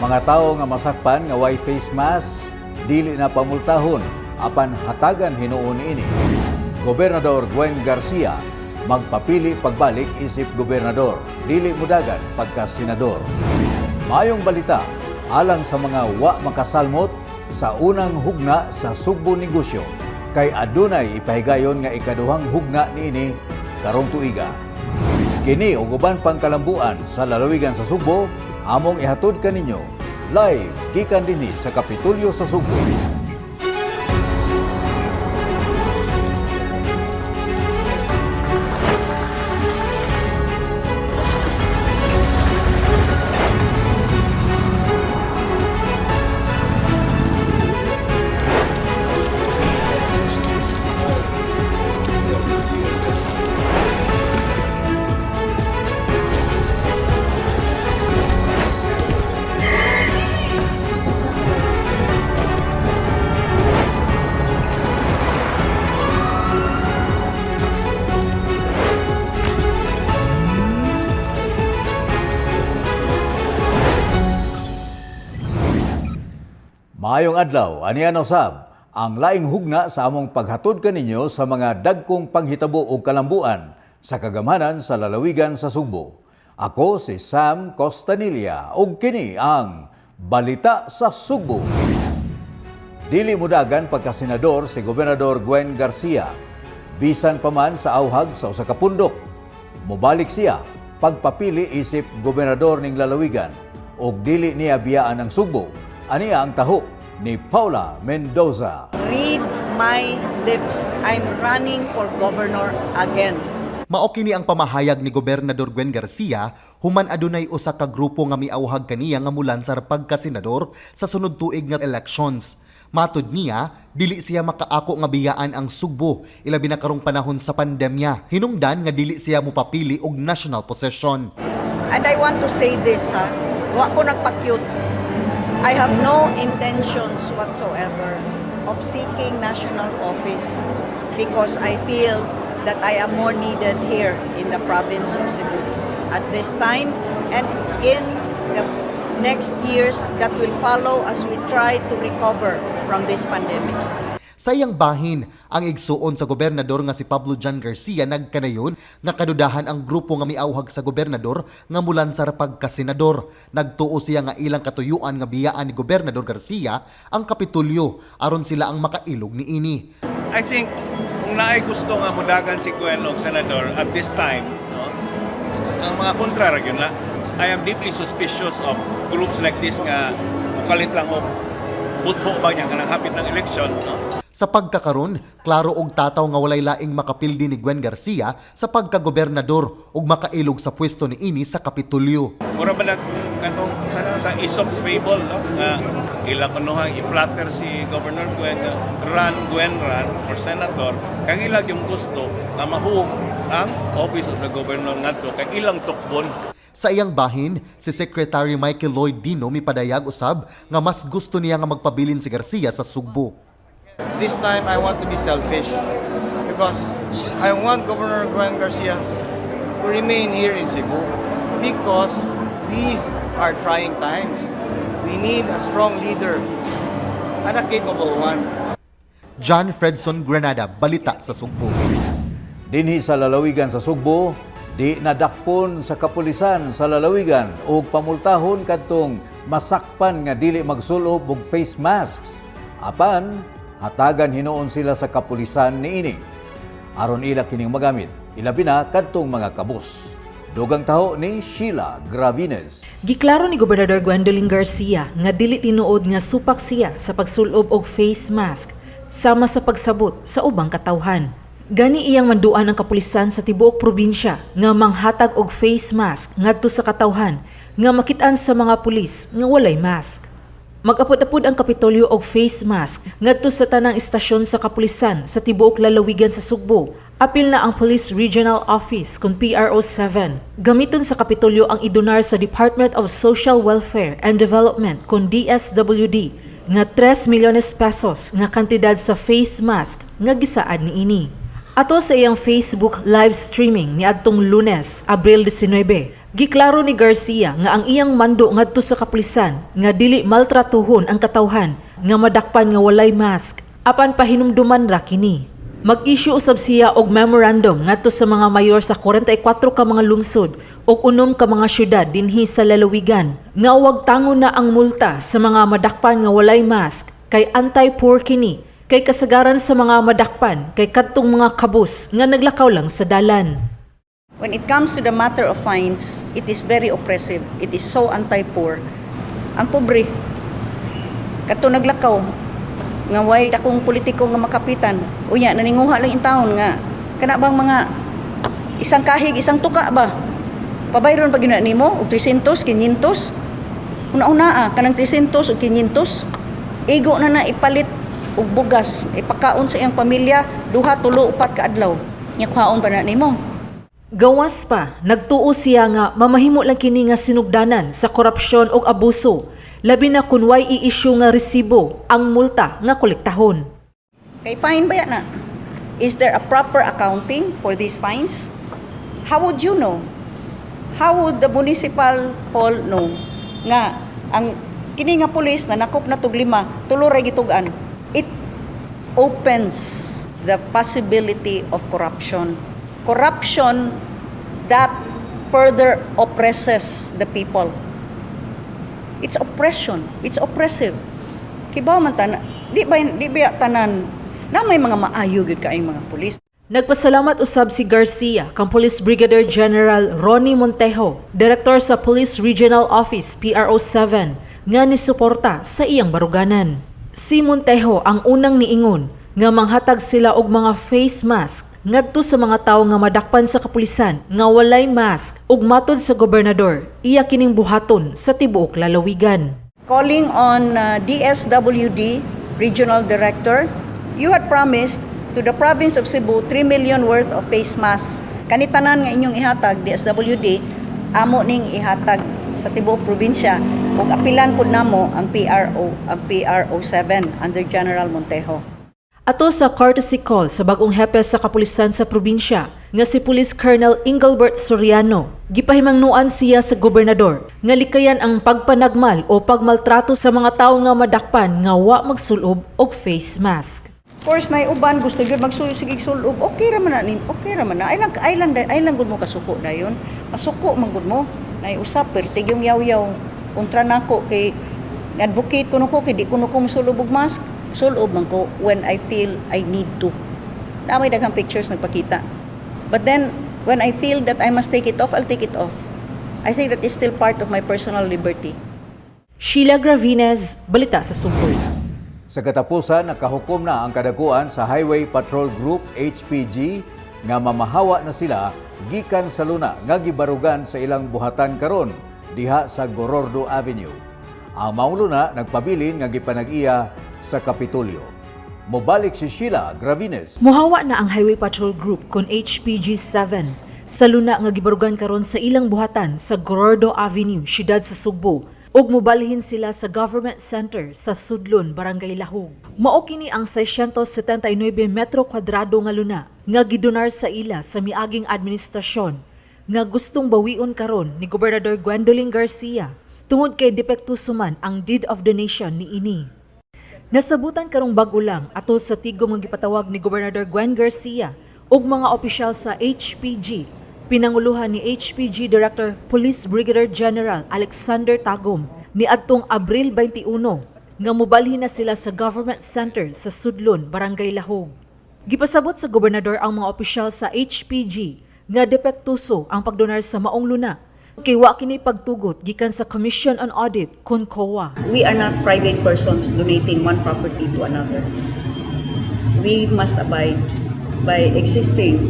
Mga tawo nga masakpan nga way face mask dili na pamultahon apan hatagan hinuon ini. Gobernador Gwen Garcia magpapili pagbalik isip gobernador, dili mudagan pagka senador. Mayong balita alang sa mga wa makasalmot sa unang hugna sa Sugbo negosyo kay adunay ipahigayon nga ikaduhang hugna niini karong tuiga. Kini ug uban pang kalambuan sa lalawigan sa Sugbo among ihatod kaninyo live gikan dinhi sa Kapitolyo sa Sugbo. Maayong adlaw, aniyan usab ang laing hugna sa among paghatod kaninyo sa mga dagkong panghitabo ug kalambuan sa kagamanan sa lalawigan sa Sugbo. Ako si Sam Costanilla ug kini ang Balita sa Sugbo. Dili mudagan pagkasenador si Gobernador Gwen Garcia bisan pa man sa awhag sa usa ka pundok. Mobalik siya pagpapili isip gobernador ning lalawigan ug dili niya biyaan ang Sugbo. Aniya ang taho ni Paula Mendoza. Read my lips. I'm running for governor again. Mao kini ang pamahayag ni Gobernador Gwen Garcia human adunay usa ka grupo nga miawhag kaniya nga mulansar pagka-senador sa sunod tuig nga elections. Matud niya, dili siya makaako nga biyaan ang Sugbo ilabi na karong panahon sa pandemya. Hinungdan nga dili siya mopapili og national possession. And I want to say this, wa ko nagpa-cute. I have no intentions whatsoever of seeking national office because I feel that I am more needed here in the province of Cebu at this time and in the next years that will follow as we try to recover from this pandemic. Sayang bahin ang igsuon sa gobernador nga si Pablo Jan Garcia nagkanayon nga kadudahan ang grupo nga miawhag sa gobernador nga mulansar pagka-senador. Nagtuo siya nga ilang katuyuan nga biyaan ni Gobernador Garcia ang Kapitolyo aron sila ang makailog niini. I think kung naay gusto nga mudagan si Gwen og senador at this time, no, ang mga kontra yun na, I am deeply suspicious of groups like this nga mukalit lang og butho ba niya nga hapit ng election, no? Sa pagkakaron, klaro og tataw nga walay laing makapildi ni Gwen Garcia sa pagkagobernador ug makailog sa pwesto niini sa Kapitolyo. Mura ba kanong sa Aesop's fable, no? Ilang kunuhang i-flatter si Governor Gwen, Gwen run for senator, kang ilang yung gusto nga mahuog ang office of the governor ngadto kay ilang tukbon. Sa iyang bahin, si Secretary Michael Lloyd Dino mipadayag usab nga mas gusto niya nga magpabilin si Garcia sa Sugbo. This time I want to be selfish because I want Governor Gwen Garcia to remain here in Cebu because these are trying times. We need a strong leader and a capable one. John Fredson Granada, Balita sa Sugbo. Dinhi sa lalawigan sa Sugbo, di nadakpon sa kapulisan sa lalawigan o pamultahon kadtong masakpan nga dili magsulob og face masks. Apan, hatagan hinuon sila sa kapulisan niini. Aron ila kining magamit, ilabi na kadtong mga kabus. Dugang taho ni Sheila Gravines. Giklaro ni Gobernador Gwendolyn Garcia nga dili tinuod nga supak siya sa pagsulob og face mask sama sa pagsabot sa ubang katawhan. Gani iyang manduan ang kapulisan sa tibuok probinsya nga manghatag og face mask ngadto sa katawhan nga makit-an sa mga pulis nga walay mask. Mag-apod-apod ang Kapitolyo og face mask ngadto sa tanang istasyon sa kapulisan sa tibuok lalawigan sa Sugbo. Apil na ang Police Regional Office kung PRO7. Gamiton sa Kapitolyo ang idonar sa Department of Social Welfare and Development kung DSWD nga 3 milyones pesos nga kantidad sa face mask nga gisaad niini. Ato sa iyang Facebook live streaming ni adtong Lunes, Abril 19, Giklaro ni Garcia nga ang iyang mando ngadto sa kapulisan nga dili maltratuhon ang katawhan nga madakpan nga walay mask apan pahinumduman ra kini. Mag-issue usab siya og memorandum ngadto sa mga mayor sa 44 ka mga lungsod ug 6 ka mga syudad dinhi sa lalawigan nga wag tango na ang multa sa mga madakpan nga walay mask kay anti-poor kini kay kasagaran sa mga madakpan kay kadtong mga kabus nga naglakaw lang sa dalan. When it comes to the matter of fines, it is very oppressive. It is so anti-poor. Ang pobre, kato naglakaw, nga way dakong politiko nga makapitan, unya, naninguha lang in town nga, kana bang mga isang kahig, isang tuka ba? Pabayron pag yun nimo, og 300, 500, una-una kanang 300 o 500, igo na ipalit og bugas, ipakaon sa iyang pamilya, 2, 3, 4 ka adlaw. Nya kwaon pa na nimo. Gawas pa, nagtuo siya nga mamahimo lang kini nga sinugdanan sa korupsyon ug abuso, labi na kun way i-issue nga resibo ang multa nga kolektahon. Kay fine ba yan na? Is there a proper accounting for these fines? How would you know? How would the municipal hall know nga ang kini nga pulis na nakop na tug 5, tuloray gitugan? It opens the possibility of corruption. Corruption that further oppresses the people. It's oppression. It's oppressive. Kibaw man tanan, di ba tanan na may mga maayo gyud kaayong mga pulis. Nagpasalamat usab si Garcia kang Police Brigadier General Ronnie Montejo, Director sa Police Regional Office PRO7, nga nisuporta sa iyang baruganan. Si Montejo ang unang niingon nga manghatag sila og mga face mask ngadto sa mga tawo nga madakpan sa kapulisan nga walay mask ug matod sa gobernador iya kining buhaton sa tibuok lalawigan. Calling on DSWD Regional Director, you had promised to the province of Cebu 3 million worth of face masks. Kanitanan nga inyong ihatag DSWD, amo ning ihatag sa tibuok probinsya ug apilan pud namo ang PRO7 under General Montejo. Ato sa courtesy call sa bagong hepe sa kapulisan sa probinsya nga si Police Colonel Engelbert Soriano, gipahimangnuan siya sa gobernador nga likayan ang pagpanagmal o pagmaltrato sa mga tawo nga madakpan nga wa magsulob og face mask. Of course, na uban gusto gyud magsulob sige sulob. Okay ra man na nin, okay ra man na. Ay lang gud mo kasuko dayon. Masuko man gud mo. Nay usap pertig yung yaw-yaw kontra nako kay advocate ko nako kay di ko musulob og mask. Sulob man ko when I feel I need to. Na may daghang pictures nagpakita. But then when I feel that I must take it off, I'll take it off. I think that is still part of my personal liberty. Sheila Gravines, Balita sa Sumpol. Sa katapusan, nakahukom na ang kadakuan sa Highway Patrol Group HPG nga mamahawa na sila gikan sa luna nga gibarugan sa ilang buhatan karon diha sa Gorordo Avenue. Ang maong luna nagpabilin nga gipanag-iya sa Kapitolyo. Mobalik si Sheila Gravines. Muhawa na ang Highway Patrol Group kon HPG-7 sa luna nga gibarugan karon sa ilang buhatan sa Gorordo Avenue, siyudad sa Sugbo, ug mobalhin sila sa Government Center sa Sudlon, Barangay Lahug. Mao kini ang 679 metro kwadrado nga luna nga gidonar sa ila sa miaging administrasyon nga gustong bawion karon ni Gobernador Gwendolyn Garcia tungod kay depektuso man ang deed of donation ni ini. Nasabutan karong bag-o lang ato sa tigom nga gipatawag ni Gobernador Gwen Garcia ug mga opisyal sa HPG, pinanguluhan ni HPG Director Police Brigadier General Alexander Tagum niadtong Abril 21 nga mobalhin na sila sa Government Center sa Sudlon, Barangay Lahog. Gipasabot sa gobernador ang mga opisyal sa HPG nga depektuso ang pagdonar sa maong luna kay wa kini pagtugot gikan sa Commission on Audit kun COA. We are not private persons donating one property to another. We must abide by existing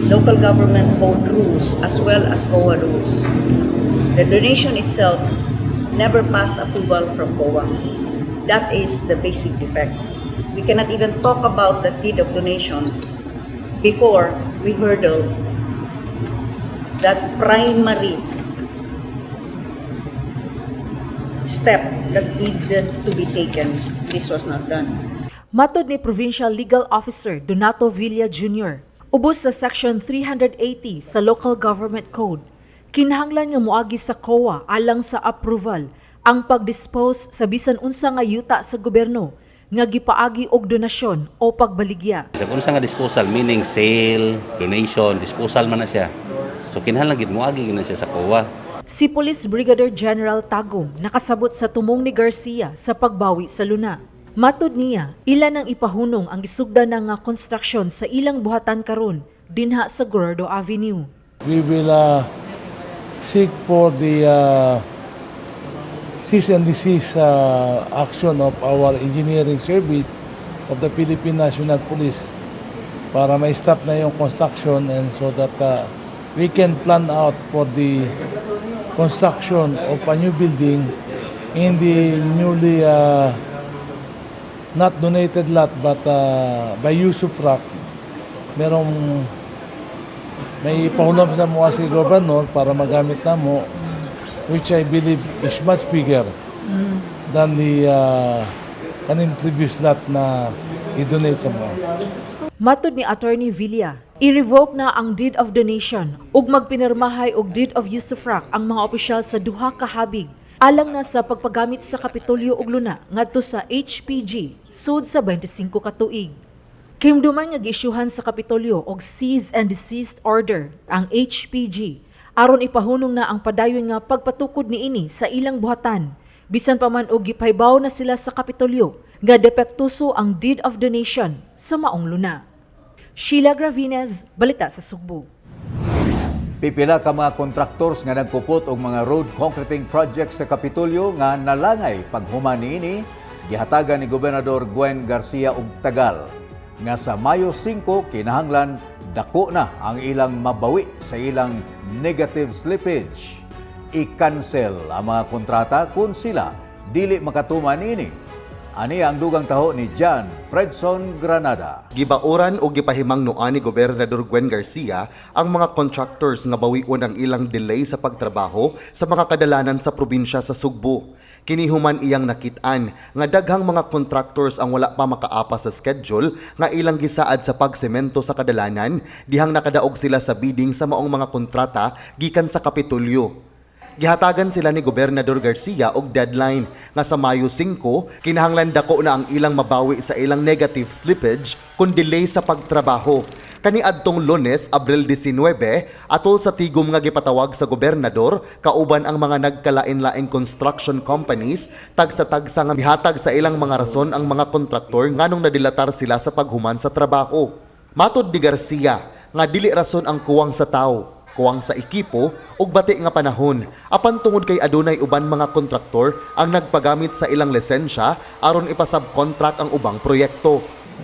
local government code rules as well as COA rules. The donation itself never passed approval from COA. That is the basic defect. We cannot even talk about the deed of donation before we hurdle that primary step that needed to be taken. This was not done. Matod ni Provincial Legal Officer Donato Villa Jr., ubos sa Section 380 sa Local Government Code, Kinahanglan nga moagi sa COA alang sa approval ang pag-dispose sa bisan unsa nga yuta sa gobyerno nga gipaagi og donasyon o pagbaligya. Sa kung nga disposal, meaning sale, donation, disposal man na siya. So kinahanglan gid moagi na siya sa COA. Si Police Brigadier General Tagum nakasabot sa tumong ni Garcia sa pagbawi sa Luna. Matud niya, ilan ang ipahunong ang gisugdan nga konstruksyon sa ilang buhatan karon dinha sa Gordo Avenue. We will seek for the cease and desist action of our engineering service of the Philippine National Police para ma-stop na yung construction and so that we can plan out for the construction of a new building in the newly not donated lot but by Usufruct. May ipahulam sa mga si Governor para magamit na mo, which I believe is much bigger than the kaning previous lot na i-donate sa mga. Matud ni Attorney Villa, i-revoke na ang deed of donation ug magpinirmahay og deed of usufruct ang mga opisyal sa duha ka habig alang na sa pagpagamit sa Kapitolyo ug Luna ngadto sa HPG sud sa 25 ka tuig. Kimduman nga giisyuhan sa Kapitolyo og cease and desist order ang HPG aron ipahunong na ang padayon nga pagpatukod niini sa ilang buhatan bisan pa man og gipaybaw na sila sa Kapitolyo nga depektuso ang deed of donation sa maong Luna. Sheila Gravinez, Balita sa Sugbo. Pipila ka mga kontraktors nga nagkupot og mga road concreting projects sa Kapitolyo nga nalangay paghuman niini gihatagan ni Gobernador Gwen Garcia og tagal nga sa Mayo 5 kinahanglan dako na ang ilang mabawi sa ilang negative slippage. I-cancel ang mga kontrata kung sila dili makatuman niini. Ani ang dugang taho ni John Fredson Granada. Gibaoran o gipahimang noan ni Gobernador Gwen Garcia ang mga contractors nga bawion ang ilang delay sa pagtrabaho sa mga kadalanan sa probinsya sa Sugbo. Kinihuman iyang nakitaan nga daghang mga contractors ang wala pa makaapa sa schedule nga ilang gisaad sa pagsemento sa kadalanan dihang nakadaog sila sa bidding sa maong mga kontrata gikan sa Kapitolyo. Gihatagan sila ni Gobernador Garcia og deadline nga sa Mayo 5 kinahanglan dako na ang ilang mabawi sa ilang negative slippage kun delay sa pagtrabaho. Kaniadtong Lunes, Abril 19, atol sa tigom nga gipatawag sa gobernador kauban ang mga nagkalain-laing construction companies tagsa-tagsa nga mihatag sa ilang mga rason ang mga kontraktor nganong nadilatar sila sa paghuman sa trabaho. Matod ni Garcia nga dili rason ang kuwang sa tao, kuwang sa ekipo ug bati nga panahon apan tungod kay adunay uban mga kontraktor ang nagpagamit sa ilang lisensya aron ipasubcontract ang ubang proyekto.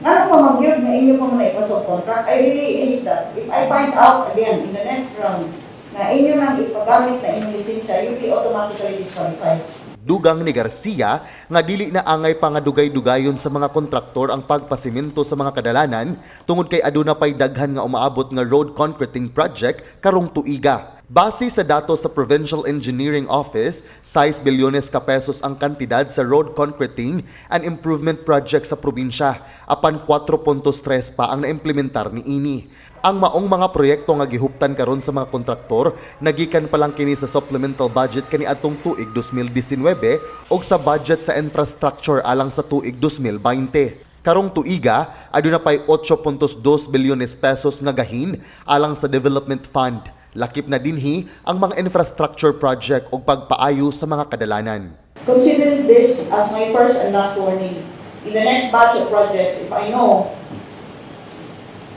Ano pa magyod na inyo pa muna ipasubcontract? I really hate that. If I find out again in the next round na inyo nang ipagamit na inyong lisensya, you'll be automatically disqualified. Dugang ni Garcia nga dili na angay pa nga dugay-dugayon sa mga kontraktor ang pagpasimento sa mga kadalanan tungod kay aduna pay daghan nga umaabot nga road concreting project karong tuiga. Base sa datos sa Provincial Engineering Office, 6 bilyones ka pesos ang kantidad sa road concreting and improvement project sa probinsya, apan 4.3 pa ang naimplementar ni ini. Ang maong mga proyekto nga gihuptan karon sa mga kontraktor nagikan pa lang kini sa supplemental budget kaniadtong tuig 2019 ug sa budget sa infrastructure alang sa tuig 2020. Karong tuiga, aduna pay 8.2 bilyones pesos nga gahin alang sa development fund. Lakip na dinhi ang mga infrastructure project o pagpaayo sa mga kadalanan. Consider this as my first and last warning. In the next batch of projects, if I know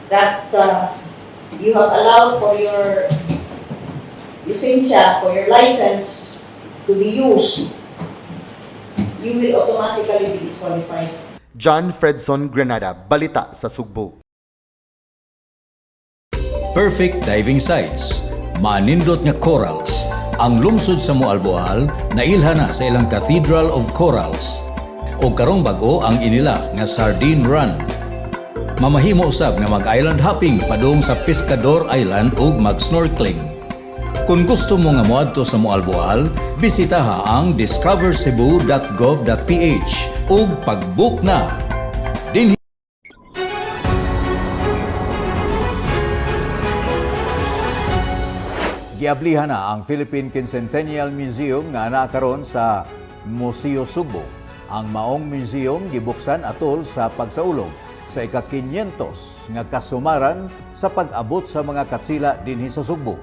that you have allowed for your lisensya, for your license to be used, you will automatically be disqualified. John Fredson Granada, Balita sa Sugbo. Perfect diving sites, manindot nga corals. Ang lungsod sa Moalboal nailha na sa ilang Cathedral of Corals. O karong bago ang inila nga Sardine Run. Mamahimo usab nga mag-island hopping padung sa Pescador Island ug mag-snorkeling. Kung gusto mo nga moadto sa Moalboal, bisitaha ang discovercebu.gov.ph ug pag-book na. Dinhi Giablihan na ang Philippine Quincentennial Museum nga naa karon sa Museo Sugbo. Ang maong museum gibuksan atol sa pagsaulog sa ika-500 nga kasumaran sa pag-abot sa mga katsila dinhi sa Sugbo.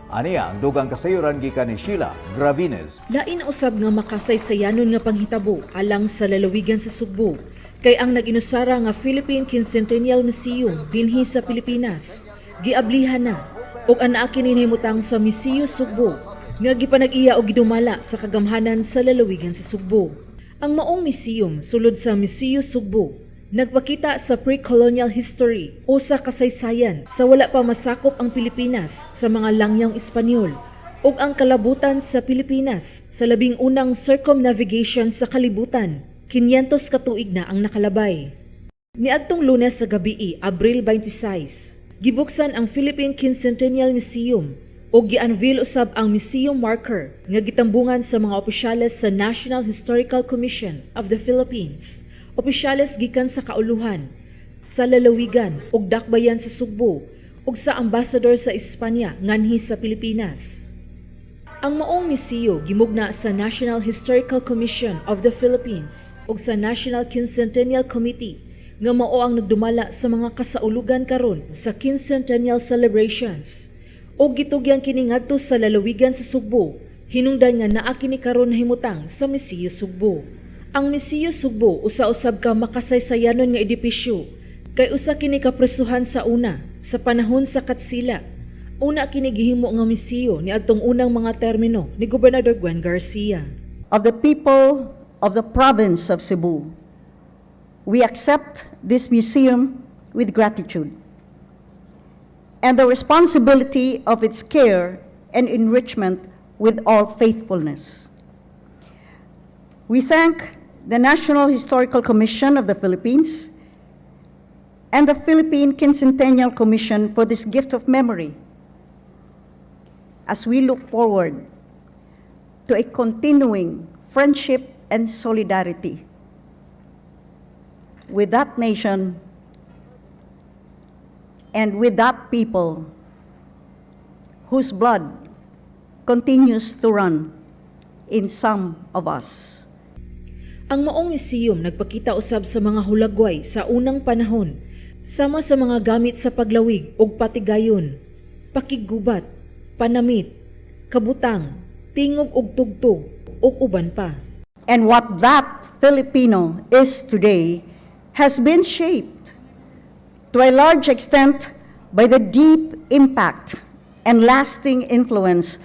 Aniya ang dugang kasayuran gikan ni Sheila Gravines. Lain usab nga makasaysayanon nga panghitabo alang sa lalawigan sa Sugbo kay ang nag-inusara nga Philippine Quincentennial Museum dinhi sa Pilipinas giablihan na ug anaa kini nahimutang sa Museo Sugbo nga gipanag-iya og gidumala sa kagamhanan sa lalawigan sa Sugbo. Ang maong museum sulod sa Museo Sugbo nagpakita sa pre-colonial history o sa kasaysayan sa wala pa masakop ang Pilipinas sa mga langyang Espanyol ug ang kalabutan sa Pilipinas sa labing unang circumnavigation sa kalibutan. 500 ka tuig na ang nakalabay. Niadtong Lunes sa gabii, Abril 26, gibuksan ang Philippine Quincentennial Museum o gi-unveil usab ang museum marker nga gitambungan sa mga opisyales sa National Historical Commission of the Philippines, opisyales gikan sa kauluhan, sa lalawigan ug dakbayan sa Sugbo ug sa ambassador sa Espanya nganhi sa Pilipinas. Ang maong museo gimugna sa National Historical Commission of the Philippines ug sa National Quincentennial Committee nga mao ang nagdumala sa mga kasaulugan karon sa quincentennial celebrations ug gitugyan kini ngadto sa lalawigan sa Sugbo. Hinungdan nga naa kini karon nahimutang sa Museo Sugbo. Ang Museo Sugbo usa-usab ka makasaysayanon nga edipisyo kay usa kini kapresuhan sa una sa panahon sa Katsila. Una kini gihimo nga museo ni adtong unang mga termino ni Gobernador Gwen Garcia. Of the people of the province of Cebu, we accept this museum with gratitude and the responsibility of its care and enrichment with all faithfulness. We thank the National Historical Commission of the Philippines and the Philippine Quincentennial Commission for this gift of memory as we look forward to a continuing friendship and solidarity with that nation and with that people whose blood continues to run in some of us. Ang maong museum nagpakita usab sa mga hulagway sa unang panahon, sama sa mga gamit sa paglawig ug patigayon, pakigubat, panamit, kabutang, tingog ug tugtog ug uban pa. And what that Filipino is today has been shaped to a large extent by the deep impact and lasting influence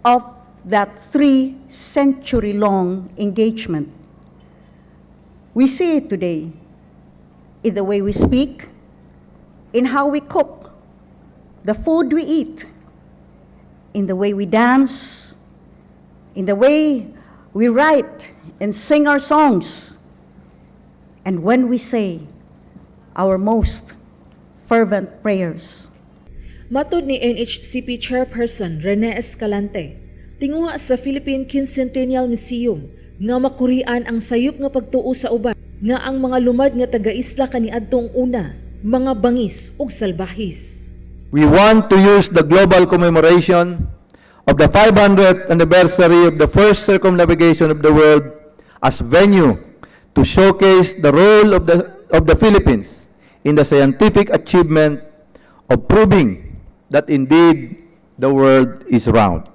of that 3-century-long engagement. We see it today in the way we speak, in how we cook, the food we eat, in the way we dance, in the way we write and sing our songs, and when we say our most fervent prayers. Matod ni NHCP Chairperson Rene Escalante, tinguha sa Philippine Quincentennial Museum nga makurian ang sayop nga pagtuo sa uban nga ang mga lumad nga taga-isla kaniadtong una, mga bangis ug salbahis. We want to use the global commemoration of the 500th anniversary of the first circumnavigation of the world as venue to showcase the role of the Philippines in the scientific achievement of proving that indeed the world is round.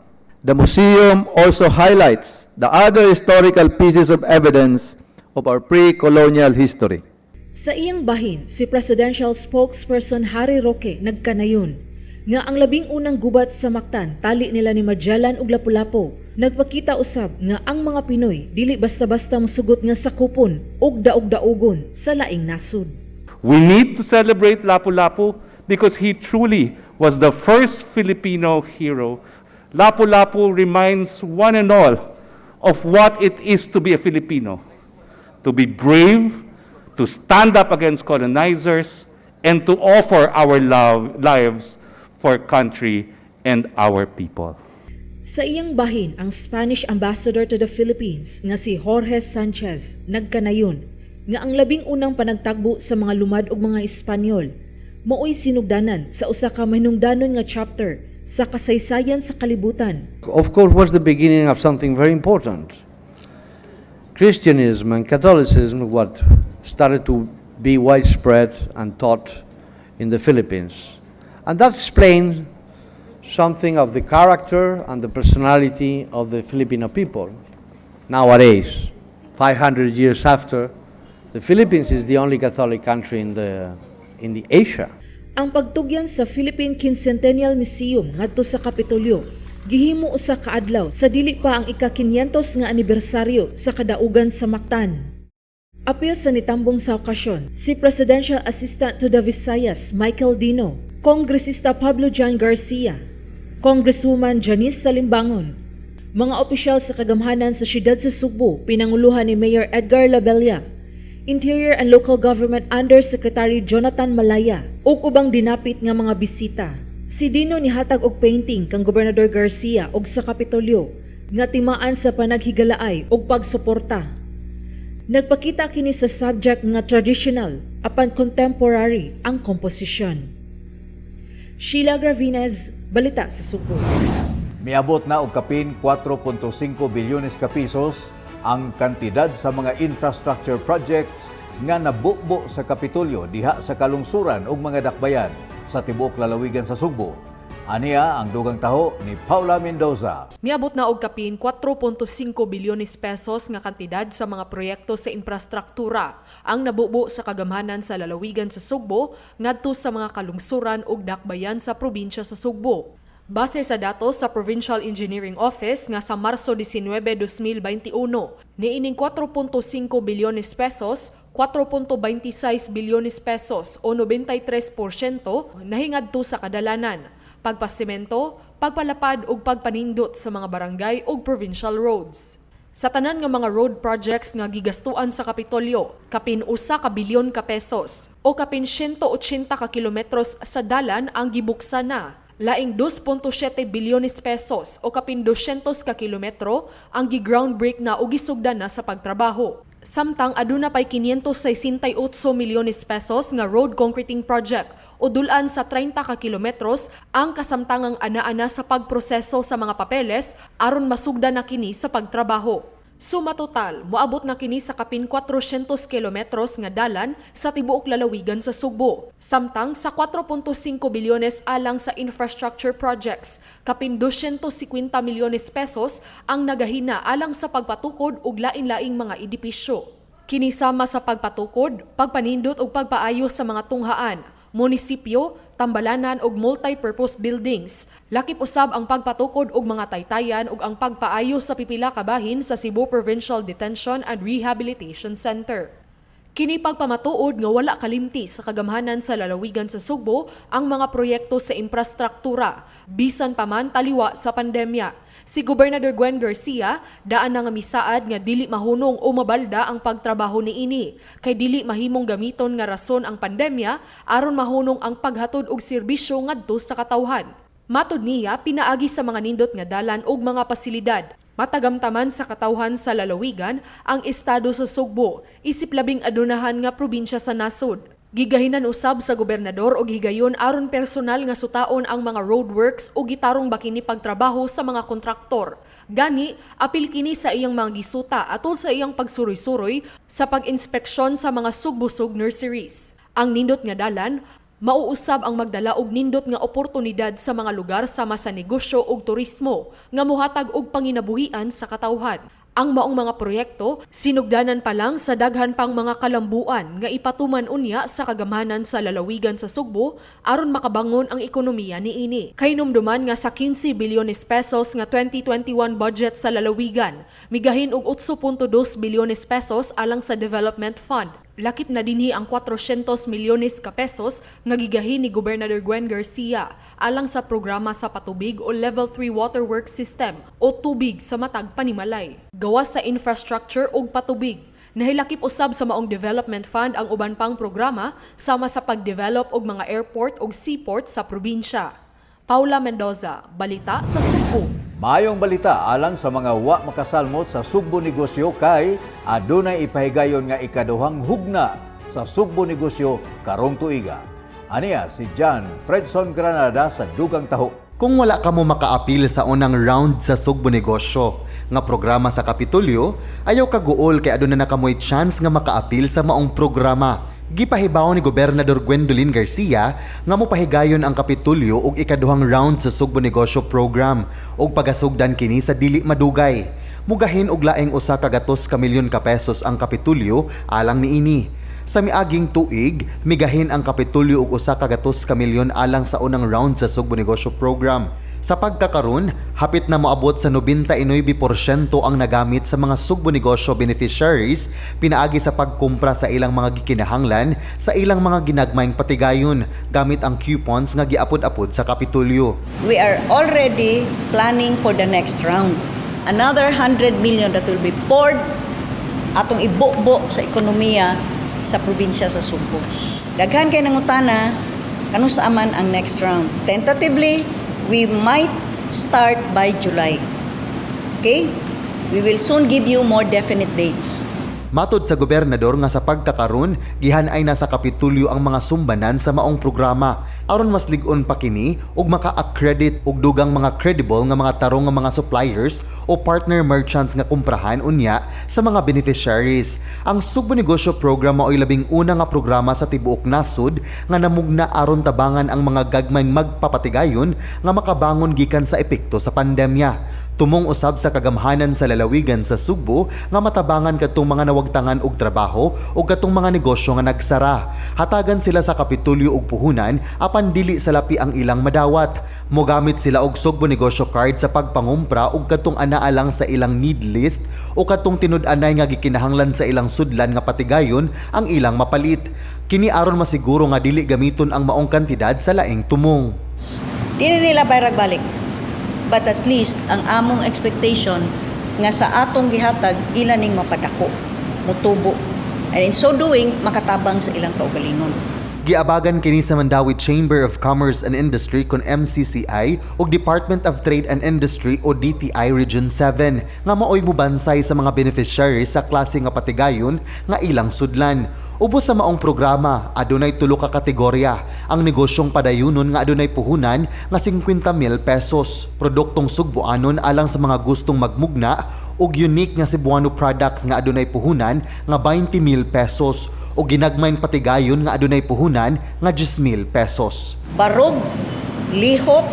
The museum also highlights the other historical pieces of evidence of our pre-colonial history. Sa iyang bahin, si Presidential Spokesperson Harry Roque nagkanayon nga ang labing unang gubat sa Mactan, tali nila ni Magellan ug Lapu-Lapu, nagpakita usab nga ang mga Pinoy dili basta-basta mosugot nga sakupon ug daog-daogon sa laing nasud. We need to celebrate Lapu-Lapu because he truly was the first Filipino hero. Lapu-Lapu reminds one and all of what it is to be a Filipino, to be brave, to stand up against colonizers, and to offer our lives for country and our people. Sa iyang bahin, ang Spanish Ambassador to the Philippines nga si Jorge Sanchez nagkanayon nga ang labing unang panagtagbo sa mga lumad ug mga Espanyol mao'y sinugdanan sa usa ka mahinungdanon nga chapter sa kasaysayan sa kalibutan. Of course, was the beginning of something very important. Christianism and Catholicism, what started to be widespread and taught in the Philippines. And that explains something of the character and the personality of the Filipino people. Nowadays, 500 years after, the Philippines is the only Catholic country in the Asia. Ang pagtugyan sa Philippine Quincentennial Museum ngadto sa Kapitolyo gihimo usa ka adlaw sa dili pa ang ika-500 nga anibersaryo sa kadaugan sa Mactan. Apil sa nitambong sa okasyon, si Presidential Assistant to the Visayas Michael Dino, Kongresista Pablo John Garcia, Congresswoman Janice Salimbangon, mga opisyal sa kagamhanan sa siyudad sa Subo, pinanguluhan ni Mayor Edgar Labella, Interior and Local Government Undersecretary Jonathan Malaya, ug ubang dinapit nga mga bisita. Si Dino nihatag og painting kang Gobernador Garcia og sa Kapitolyo nga timaan sa panaghigalaay ug pagsuporta. Nagpakita kini sa subject nga traditional apan contemporary ang komposisyon. Sheila Gravinez, Balita sa Subo. Miabot na og kapin 4.5 bilyones ka pisos ang kantidad sa mga infrastructure projects nga nabubo sa Kapitolyo diha sa kalungsuran ug mga dakbayan sa tibuok lalawigan sa Sugbo. Aniya ang dugang taho ni Paula Mendoza. Miabot na og kapin 4.5 bilyones pesos nga kantidad sa mga proyekto sa infrastruktura ang nabubo sa kagamhanan sa lalawigan sa Sugbo ngadto sa mga kalungsuran ug dakbayan sa probinsya sa Sugbo. Base sa datos sa Provincial Engineering Office nga sa Marso 19, 2021, niining 4.5 bilyones pesos, 4.26 bilyones pesos o 93% nahingadto sa kadalanan, pagpasemento, pagpalapad ug pagpanindot sa mga barangay ug provincial roads. Sa tanan nga mga road projects nga gigastuan sa Kapitolyo, kapin 1 ka bilyon ka pesos o kapin 180 ka kilometros sa dalan ang gibuksan na. Laing 2.7 bilyones pesos o kapin 200 ka kilometro ang gi-groundbreak na o gisugdan na sa pagtrabaho. Samtang aduna pay 568 milyones pesos nga road concreting project o dulan sa 30 ka kilometros ang kasamtangang ana-ana sa pagproseso sa mga papeles aron masugdan na kini sa pagtrabaho. Suma total, moabot na kini sa kapin 400 kilometros nga dalan sa tibuok lalawigan sa Sugbo. Samtang sa 4.5 bilyones alang sa infrastructure projects, kapin 250 milyones pesos ang nagahina alang sa pagpatukod ug lain-laing mga edipisyo. Kinisama sa pagpatukod, pagpanindot ug pagpaayos sa mga tunghaan, munisipyo, tambalanan ug multi-purpose buildings. Lakip usab ang pagpatukod og mga taytayan ug ang pagpaayo sa pipila ka bahin sa Cebu Provincial Detention and Rehabilitation Center. Kini pagpamatuod nga wala kalimti sa kagamhanan sa lalawigan sa Sugbo ang mga proyekto sa infrastruktura, bisan pa man taliwa sa pandemya. Si Gobernador Gwen Garcia daan na nga misaad nga dili mahunong o mabalda ang pagtrabaho niini kay dili mahimong gamiton nga rason ang pandemya aron mahunong ang paghatod og serbisyo ngadto sa katawhan. Matud niya pinaagi sa mga nindot nga dalan ug mga pasilidad. Matagamtaman sa katawhan sa lalawigan ang estado sa Sugbo, isip labing adunahan nga probinsya sa nasod. Gigahinan usab sa gobernador og higayon aron personal nga sutaon ang mga roadworks o gitarong bakini pagtrabaho sa mga kontraktor. Gani, apil kini sa iyang mga gisuta atol sa iyang pagsuroy-suroy sa pag-inspeksyon sa mga sugbusog nurseries. Ang nindot nga dalan, mauusab ang magdala og nindot nga oportunidad sa mga lugar sama sa negosyo ug turismo nga mohatag og panginabuhian sa katawhan. Ang maong mga proyekto, sinugdanan pa lang sa daghan pang mga kalambuan nga ipatuman unya sa kagamhanan sa lalawigan sa Sugbo aron makabangon ang ekonomiya niini. Kainumduman nga sa 15 bilyones pesos nga 2021 budget sa lalawigan, migahin og 8.2 bilyones pesos alang sa Development Fund. Lakip na dinhi ang 400 milyones ka pesos nga gigahin ni Gobernador Gwen Garcia alang sa programa sa patubig o Level 3 Waterworks System o tubig sa matag panimalay. Gawas sa infrastructure ug patubig, nahilakip usab sa maong Development Fund ang uban pang programa sama sa pagdevelop og mga airport ug seaport sa probinsya. Paula Mendoza, Balita sa Sugbo. Maayong balita alang sa mga wa makasalmot sa Sugbo Negosyo kay adunay ipahigayon nga ikaduhang hugna sa Sugbo Negosyo karong tuiga. Aniya si John Fredson Granada sa dugang taho. Kung wala ka mo makaapil sa unang round sa Sugbo Negosyo nga programa sa Kapitolyo, ayaw ka guol kay aduna na kamoy chance nga makaapil sa maong programa. Gipahibaw ni Gobernador Gwendolyn Garcia nga mopahigayon ang Kapitolyo og ikaduhang round sa Sugbo Negosyo program og pagasugdan kini sa dili madugay. Mugahin og laing usa ka gatos ka milyon ka pesos ang Kapitolyo alang niini. Sa miaging tuig, migahin ang Kapitolyo og usa ka gatos ka milyon alang sa unang round sa Sugbo Negosyo program. Sa pagkakaron, hapit na moabot sa 99% ang nagamit sa mga Sugbo Negosyo beneficiaries pinaagi sa pagkumpra sa ilang mga gikinahanglan sa ilang mga ginagmayng patigayon gamit ang coupons nga giapod-apod sa Kapitolyo. We are already planning for the next round. Another 100 million that will be poured atong ibukbo sa ekonomiya sa probinsya sa Sugbo. Daghan kay nangutana kanu sa aman ang next round. Tentatively, we might start by July. Okay? We will soon give you more definite dates. Matod sa gobernador nga sa pagkakaron, gihan ay nasa Kapitolyo ang mga sumbanan sa maong programa aron mas lig-on pa kini ug maka-accredit og dugang mga credible nga mga tarong nga mga suppliers o partner merchants nga kumprahan unya sa mga beneficiaries. Ang Sugbo Negosyo program mao'y labing una nga programa sa tibuok nasod nga namugna aron tabangan ang mga gagmayng magpapatigayon nga makabangon gikan sa epekto sa pandemya. Tumong usab sa kagamhanan sa lalawigan sa Sugbo nga matabangan kadtong mga nawagtangan og trabaho o katong mga negosyo nga nagsara. Hatagan sila sa Kapitolyo og puhunan apan dili sa lapi ang ilang madawat. Mogamit sila og Sugbo Negosyo card sa pagpangumpra og katong anaa lang sa ilang need list o katong tinud-anay nga gikinahanglan sa ilang sudlan nga patigayon ang ilang mapalit. Kini aron masiguro nga dili gamiton ang maong kantidad sa laing tumong. Dili nila balik. But at least ang among expectation nga sa atong gihatag ila ning mapadako, mutubo. And in so doing, makatabang sa ilang kaugalingon. Giabagan kini sa Mandawi Chamber of Commerce and Industry kon MCCI ug Department of Trade and Industry o DTI Region 7 nga maoy mubansay sa mga beneficiaries sa klase nga patigayon nga ilang sudlan. Ubos sa maong programa, adunay tulo ka kategorya. Ang negosyong padayunon nga adunay puhunan nga 50,000 pesos, produktong sugboanon alang sa mga gustong magmugna ug unique nga Cebuano products nga adunay puhunan nga 20,000 pesos o ginagmayng patigayon nga adunay puhunan nga 10,000 pesos. Barog, lihok,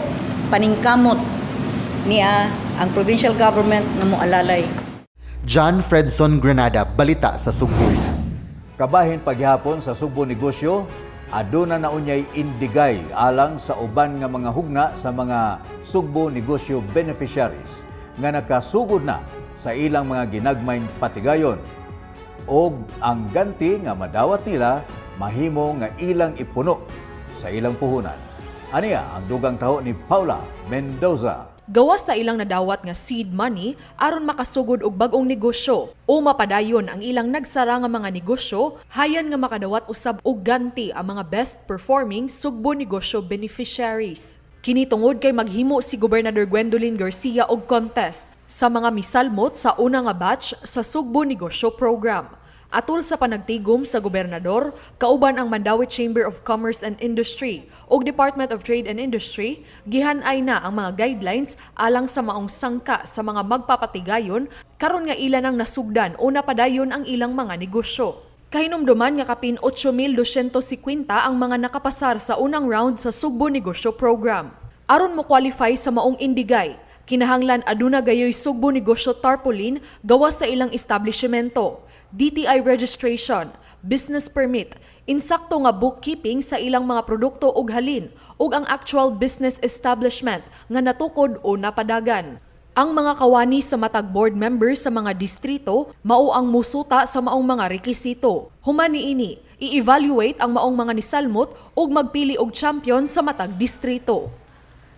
paningkamot niya ang provincial government nga moalalay. John Fredson Granada, Balita sa Sugbo. Kabahin paghihapon sa Sugbo Negosyo, aduna na unyay indigay alang sa uban nga mga hugna sa mga Sugbo Negosyo beneficiaries nga nakasugod na sa ilang mga ginagmayng patigayon og ang ganti nga madawat nila mahimo nga ilang ipuno sa ilang puhunan. Aniya ang dugang taho ni Paula Mendoza. Gawas sa ilang nadawat nga seed money aron makasugod og bag-ong negosyo o mapadayon ang ilang nagsara nga mga negosyo, hayan nga makadawat usab og ganti ang mga best performing Sugbo Negosyo beneficiaries. Kini tungod kay maghimo si Gobernador Gwendolyn Garcia og contest sa mga misalmot sa una nga batch sa Sugbo Negosyo program. Atul sa panagtigom sa gobernador, kauban ang Mandawi Chamber of Commerce and Industry ug Department of Trade and Industry, gihan-ay na ang mga guidelines alang sa maong sangka sa mga magpapatigayon karon nga ilan ang nasugdan o napadayon ang ilang mga negosyo. Kahinumduman nga kapin 8,250 ang mga nakapasar sa unang round sa Sugbo Negosyo program. Aron mo qualify sa maong indigay, kinahanglan aduna gayoy Sugbo Negosyo tarpaulin gawas sa ilang establishmento, DTI registration, business permit, insakto nga bookkeeping sa ilang mga produkto ug halin ug ang actual business establishment nga natukod o napadagan. Ang mga kawani sa matag board members sa mga distrito mao ang musuta sa maong mga rekisito. Human niini, i-evaluate ang maong mga nisalmot ug magpili og champion sa matag distrito.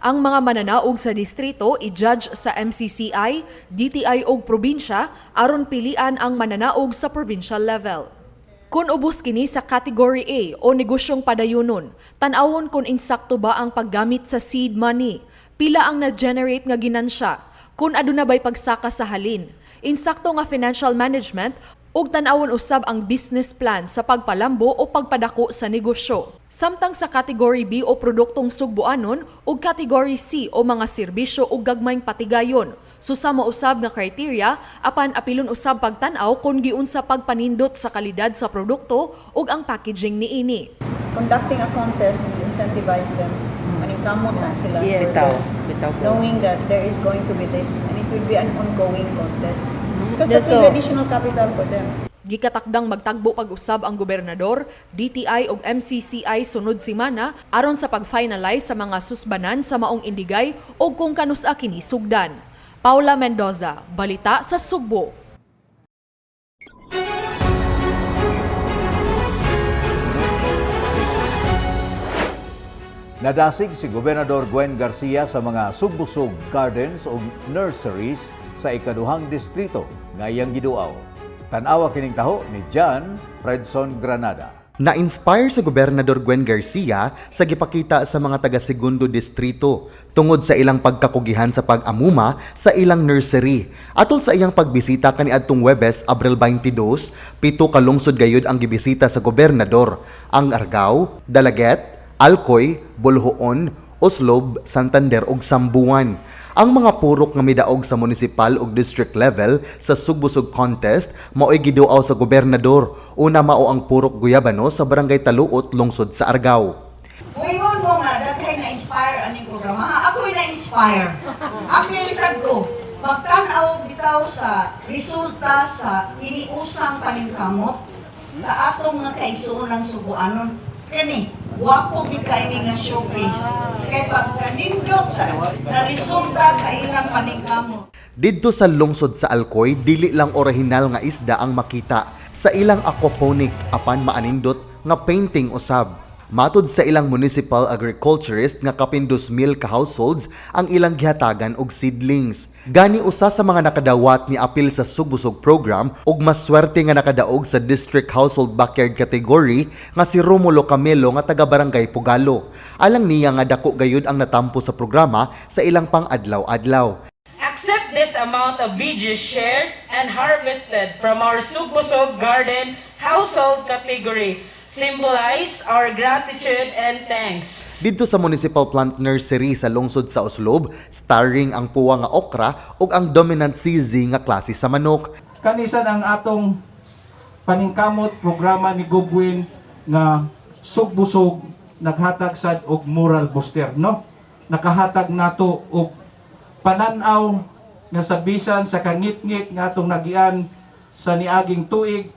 Ang mga mananaog sa distrito i-judge sa MCCI, DTI ug probinsya aron pilian ang mananaog sa provincial level. Kung ubos kini sa Category A o negosyong padayunon, tan-awon kung insakto ba ang paggamit sa seed money, pila ang na-generate nga ginansya, kung aduna ba'y pagsaka sa halin, insakto nga financial management ug tan-awon usab ang business plan sa pagpalambo o pagpadako sa negosyo. Samtang sa Category B o produktong sugbuanon ug Category C o mga serbisyo ug gagmayng patigayon, susama usab nga criteria apan apilon usab pagtan-aw kung giunsa pagpanindot sa kalidad sa produkto ug ang packaging niini. Conducting a contest and incentivize them. Maningkamot lang sila. Bitaw po. Knowing that there is going to be this and it will be an ongoing contest. Because Just that's so- additional capital for them. Gikatakdang magtagbo pag-usab ang gobernador, DTI ug MCCI sunod semana aron sa pag-finalize sa mga susbanan sa maong indigay o kung kanus-a kini sugdan. Paula Mendoza, Balita sa Sugbo. Nadasig si Gobernador Gwen Garcia sa mga sugbusog gardens o nurseries sa ikaduhang distrito nga iyang giduaw. Tan-awa kining taho ni John Fredson Granada. Na-inspire sa Gobernador Gwen Garcia sa gipakita sa mga taga-segundo distrito tungod sa ilang pagkakugihan sa pag-amuma sa ilang nursery. Atol sa iyang pagbisita kaniadtong Huwebes, Abril 22, 7 ka lungsod gayud ang gibisita sa gobernador, ang Argao, Dalaget, Alcoy, Bolhoon, Oslob, Santander ug Sambuan. Ang mga purok nga midaog sa municipal ug district level sa sugbusog contest mao'y giduaw sa gobernador. Una mao ang purok Guyabano sa barangay Taluot, lungsod sa Argao. Ngayon mo nga, daghay na-inspire aning programa. Ako'y na-inspire. Ang nilisad ko, pagtanaw bitaw sa resulta sa iniusang paningkamot sa atong nga kaigsuon ng subuanon. Kani, wapo gid kaini nga showcase. Kay pagkanindot sa na resulta sa ilang paningkamot. Didto sa lungsod sa Alcoy, dili lang orihinal nga isda ang makita. Sa ilang aquaponic apan maanindot nga painting usab. Matud sa ilang municipal agriculturist nga kapin 2,000 ka households ang ilang gihatagan og seedlings. Gani usa sa mga nakadawat ni apil sa sugbusog program ug mas swerte nga nakadaog sa district household backyard category nga si Romulo Camelo nga taga barangay Pugalo. Alang niya nga dako gayud ang natampo sa programa sa ilang pang-adlaw-adlaw. Accept this amount of veggies shared and harvested from our Sugbusog Garden household category. Symbolize our gratitude and thanks. Dito sa Municipal Plant Nursery sa lungsod sa Oslob, starring ang puwa nga okra ug ang dominant CZ nga klase sa manok. Kanisan ang atong paningkamot programa ni Gobwin nga sugbusog naghatag sad og moral booster, no? Nakahatag nato og pananaw nga sa bisan sa kangit-ngit nga atong nagian sa niaging tuig,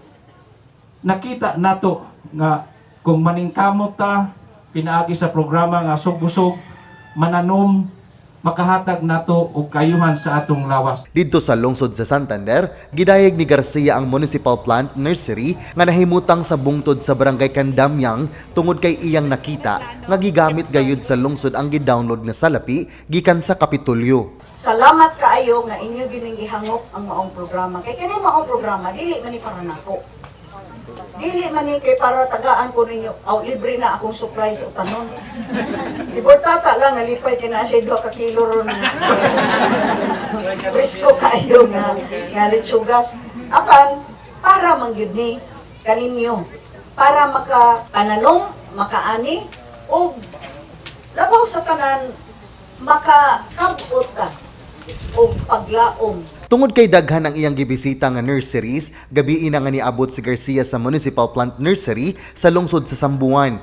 nakita nato nga kung maningkamot ta pinaagi sa programa nga sugbusog mananom, makahatag nato og kayuhan sa atong lawas. Dito sa lungsod sa Santander, gidayeg ni Garcia ang Municipal Plant Nursery nga nahimutang sa bungtod sa barangay Candamyang tungod kay iyang nakita nga gigamit gayud sa lungsod ang gi-download nga salapi gikan sa Kapitolyo. Salamat kaayo nga inyo gining gihangop ang maong programa. Kay kini maong programa dili man ni para nako. Dili man ni kay para tagaan ko ninyo libre na akong supply sa utanon. Si Bortata lang nalipay kina siya 2 ka kilo ron. Presko kayo nga litsugas. Apan para mangyud ni kaninyo para makapananong, makaani og labaw sa tanan makakabot ka og paglaom. Tungod kay daghan ang iyang gibisita nga nurseries, gabi ina nga niabot si Garcia sa Municipal Plant Nursery sa lungsod sa Sambuan.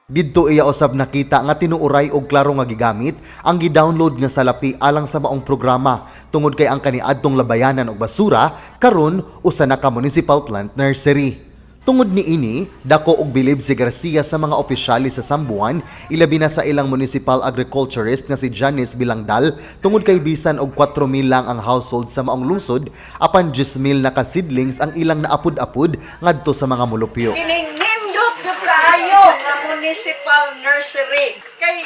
Didto iya usab nakita nga tinuuray og klaro nga gigamit ang gi-download nga salapi alang sa maong programa tungod kay ang kaniadtong labayanan og basura karon usa na ka Municipal Plant Nursery. Tungod ni ini, dako og bilib si Garcia sa mga opisyali sa Sambuan, ilabi na sa ilang municipal agriculturist nga si Janice Bilangdal, tungod kay bisan og 4,000 lang ang household sa maong lungsod, apan 10,000 na ka seedlings ang ilang naapud-apud ngadto sa mga mulupyo. Kining nindot jud kaayo nga municipal nursery. Kay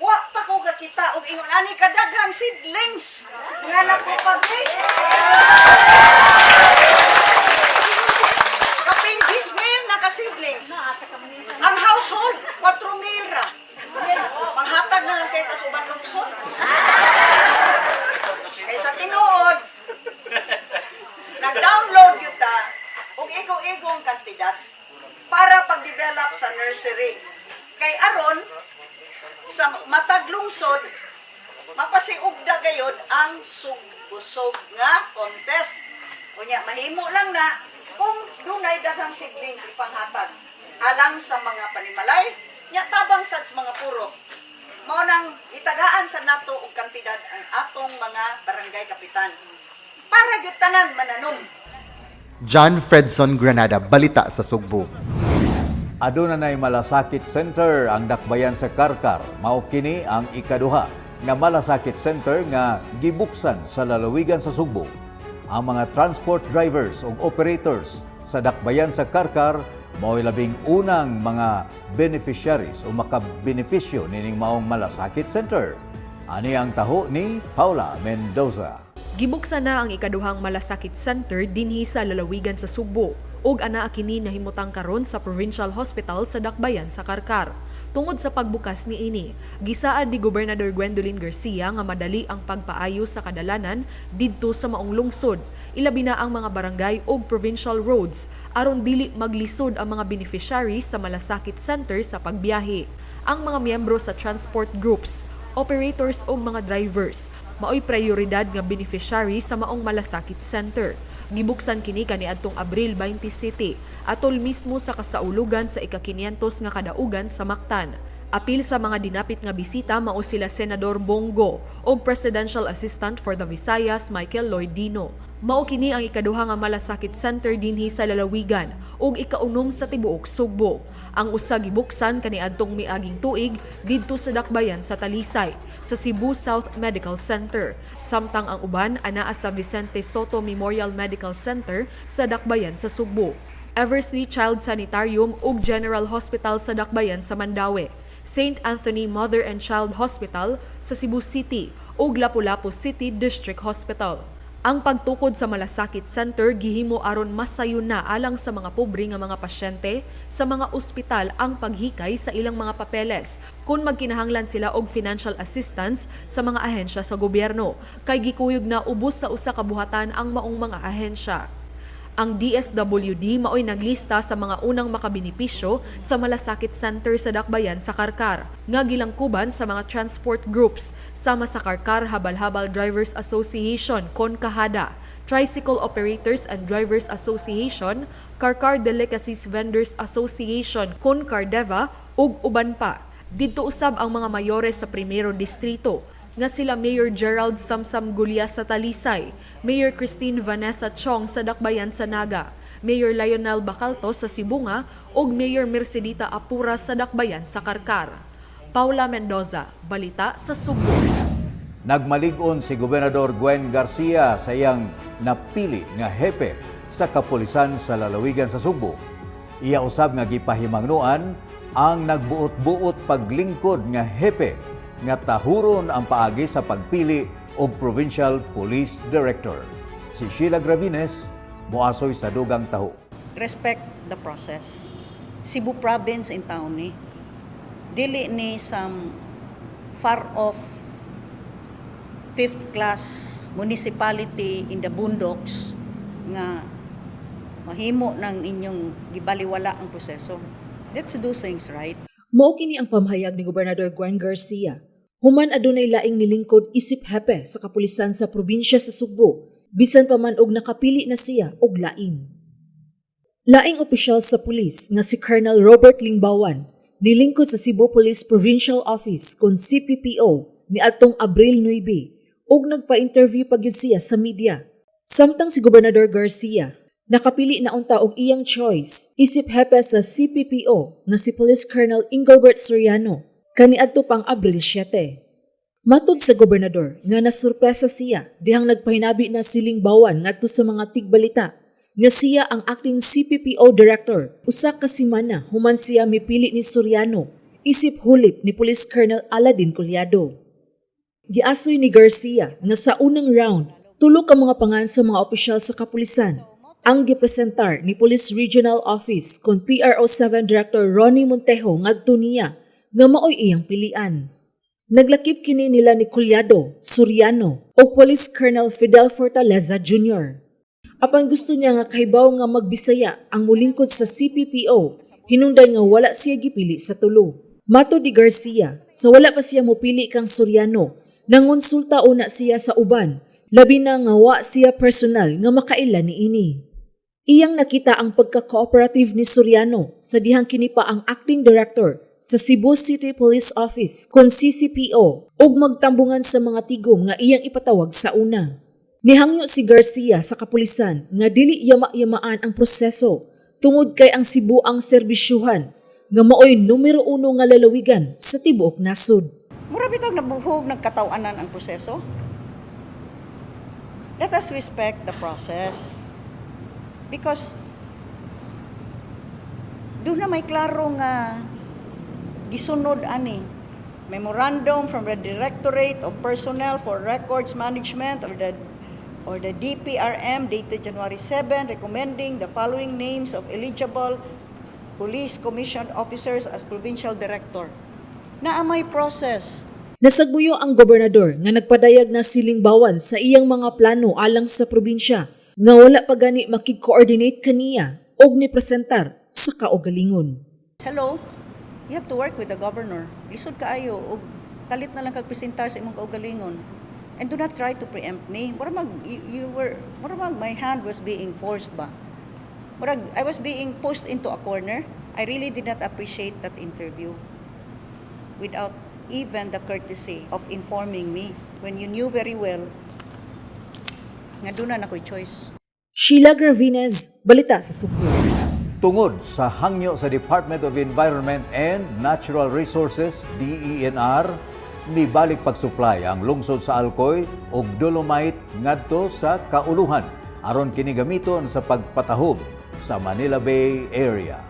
wa pa ko kakita og ingon ani kadaghang seedlings nga nakupagay. Kapin 10,000 na ka seedlings. Ang household 4,000 ra. Panghatag na lang kay tas uban lungsod. Kay sa tinuod nag-download develop sa nursery. Kay aron sa matag lungsod mapasiugda gayod ang sugbusog nga contest. Unya mahimo lang na kung dunay daghang siblings ipanghatag alang sa mga panimalay, nya tabang sa mga puro. Mao nang itagaan sa nato og kantidad ang atong mga barangay kapitan. Para gyud tanan mananom. John Fredson Granada, Balita sa Sugbo. Aduna nay malasakit center ang dakbayan sa Karkar. Mao kini ang ikaduha nga malasakit center nga gibuksan sa lalawigan sa Sugbo. Ang mga transport drivers ug operators sa dakbayan sa Karkar mao'y labing unang mga beneficiaries o makabenepisyo nining maong malasakit center. Ani ang taho ni Paula Mendoza. Gibuksan na ang ikaduhang malasakit center dinhi sa lalawigan sa Sugbo ug ana kini nahimutang karon sa Provincial Hospital sa Dakbayan sa Karkar. Tungod sa pagbukas niini, gisaad ni Gobernador Gwendolyn Garcia nga madali ang pagpaayos sa kadalanan didto sa maong lungsod, ilabi na ang mga barangay ug provincial roads aron dili maglisod ang mga beneficiaries sa malasakit center sa pagbiyahe. Ang mga miyembro sa transport groups, operators ug mga drivers mao'y prioridad nga beneficiary sa maong malasakit center. Gibuksan kini kaniadtong Abril 27 atol mismo sa kasaulugan sa ika-500 nga kadaugan sa Mactan. Apil sa mga dinapit nga bisita mao sila Senador Bongo o Presidential Assistant for the Visayas Michael Lloyd Dino. Mao kini ang ikaduha nga malasakit center dinhi sa lalawigan ug ikaunom sa tibuok Sugbo. Ang usa gibuksan kaniadtong miaging tuig didto sa Dakbayan sa Talisay sa Cebu South Medical Center, samtang ang uban anaa sa Vicente Soto Memorial Medical Center sa Dakbayan sa Sugbo. Eversley Child Sanitarium ug General Hospital sa Dakbayan sa Mandaue, St. Anthony Mother and Child Hospital sa Cebu City ug Lapu-Lapu City District Hospital. Ang pagtukod sa malasakit center gihimo aron masayon na alang sa mga pobre nga mga pasyente sa mga ospital ang paghikay sa ilang mga papeles kung magkinahanglan sila og financial assistance sa mga ahensya sa gobyerno kay gikuyog na ubos sa usa ka buhatan ang maong mga ahensya. Ang DSWD mao'y naglista sa mga unang makabenepisyo sa malasakit center sa Dakbayan sa Karkar, nga gilangkuban sa mga transport groups sama sa Karkar Habal-Habal Drivers Association, KONCAHADA, Tricycle Operators and Drivers Association, Karkar Delicacies Vendors Association, KONCARDEVA, ug uban pa. Didto usab ang mga mayores sa Primero Distrito, nga sila Mayor Gerald Samsam Gulya sa Talisay, Mayor Christine Vanessa Chong sa Dakbayan sa Naga, Mayor Lionel Bacalto sa Sibunga ug Mayor Mercedita Apura sa Dakbayan sa Karkar. Paula Mendoza, Balita sa Sugbo. Nagmalig-on si Gobernador Gwen Garcia sa iyang napili nga hepe sa kapulisan sa lalawigan sa Sugbo. Iya usab nga gipahimangnuan ang nagbuot-buot paglingkod nga hepe nga tahuron ang paagi sa pagpili og Provincial Police Director. Si Sheila Gravines, moasoy sa dugang taho. Respect the process. Cebu province in town ni. Dili ni some far off fifth class municipality in the boondocks nga mahimo ng inyong gibaliwala ang proseso. Let's do things right. Mao kini ang pamahayag ni Gobernador Gwen Garcia. Human adunay laing nilingkod isip hepe sa kapulisan sa probinsya sa Sugbo, bisan pa man og nakapili na siya og lain. Laing opisyal sa pulis nga si Colonel Robert Lingbawan nilingkod sa Cebu Police Provincial Office kon CPPO niadtong Abril 9 ug nagpa-interview pa gyud siya sa media. Samtang si Gobernador Garcia nakapili na unta og iyang choice isip hepe sa CPPO nga si Police Colonel Engelbert Soriano kaniadto pang Abril 7. Matud sa gobernador nga nasurpresa siya dihang nagpahinabi na si Lingbawan ngadto sa mga tigbalita nga siya ang acting CPPO director. Usa ka semana human siya mipili ni Soriano isip hulip ni Police Colonel Aladin Collado. Giasoy ni Garcia nga sa unang round tulo ka mga pangan sa mga opisyal sa kapulisan ang gipresentar ni Police Regional Office kon PRO7 Director Ronnie Montejo ngadto niya nga maoy iyang pilian. Naglakip kini nila ni Collado, Soriano o Police Colonel Fidel Fortaleza Jr. Apan gusto niya nga kahibaw nga magbisaya ang mulingkod sa CPPO, Hinungdan nga wala siya gipili sa tulo. Mato di Garcia, sa wala pa siya mopili kang Soriano, nangonsulta una siya sa uban, labi na nga wa siya personal nga makailan ni ini. Iyang nakita ang pagka-cooperative ni Soriano sa dihang kini pa ang acting director sa Cebu City Police Office kon CCPO ug magtambungan sa mga tigom nga iyang ipatawag sa una. Nihangyo si Garcia sa kapulisan nga dili yama-yamaan ang proseso tungod kay ang Cebu ang serbisyuhan nga maoy numero 1 nga lalawigan sa tibuok nasod. Mura bitag nabuhog nagkatawanan ang proseso. Let us respect the process. Because doon na may klaro nga gisunod ani memorandum from the Directorate of Personnel for Records Management or the DPRM dated January 7 recommending the following names of eligible police commissioned officers as provincial director. Naamay process. Nasagbuyo ang gobernador nga nagpadayag na silingbawan sa iyang mga plano alang sa probinsya nga wala pa gani makig-coordinate kaniya og ni presentar sa kaugalingon. Hello, you have to work with the governor. Lisod kaayo og kalit na lang kag-presentar sa imong kaugalingon. And do not try to preempt me. Murag my hand was being forced ba? Murag I was being pushed into a corner. I really did not appreciate that interview without even the courtesy of informing me when you knew very well nga doon na ako'y choice. Sheila Gravinez, Balita sa Subo. Tungod sa hangyo sa Department of Environment and Natural Resources, DENR, nibalik pag-supply ang lungsod sa Alcoy og dolomite ngadto sa kauluhan aron kini gamiton sa pagpatahog sa Manila Bay area.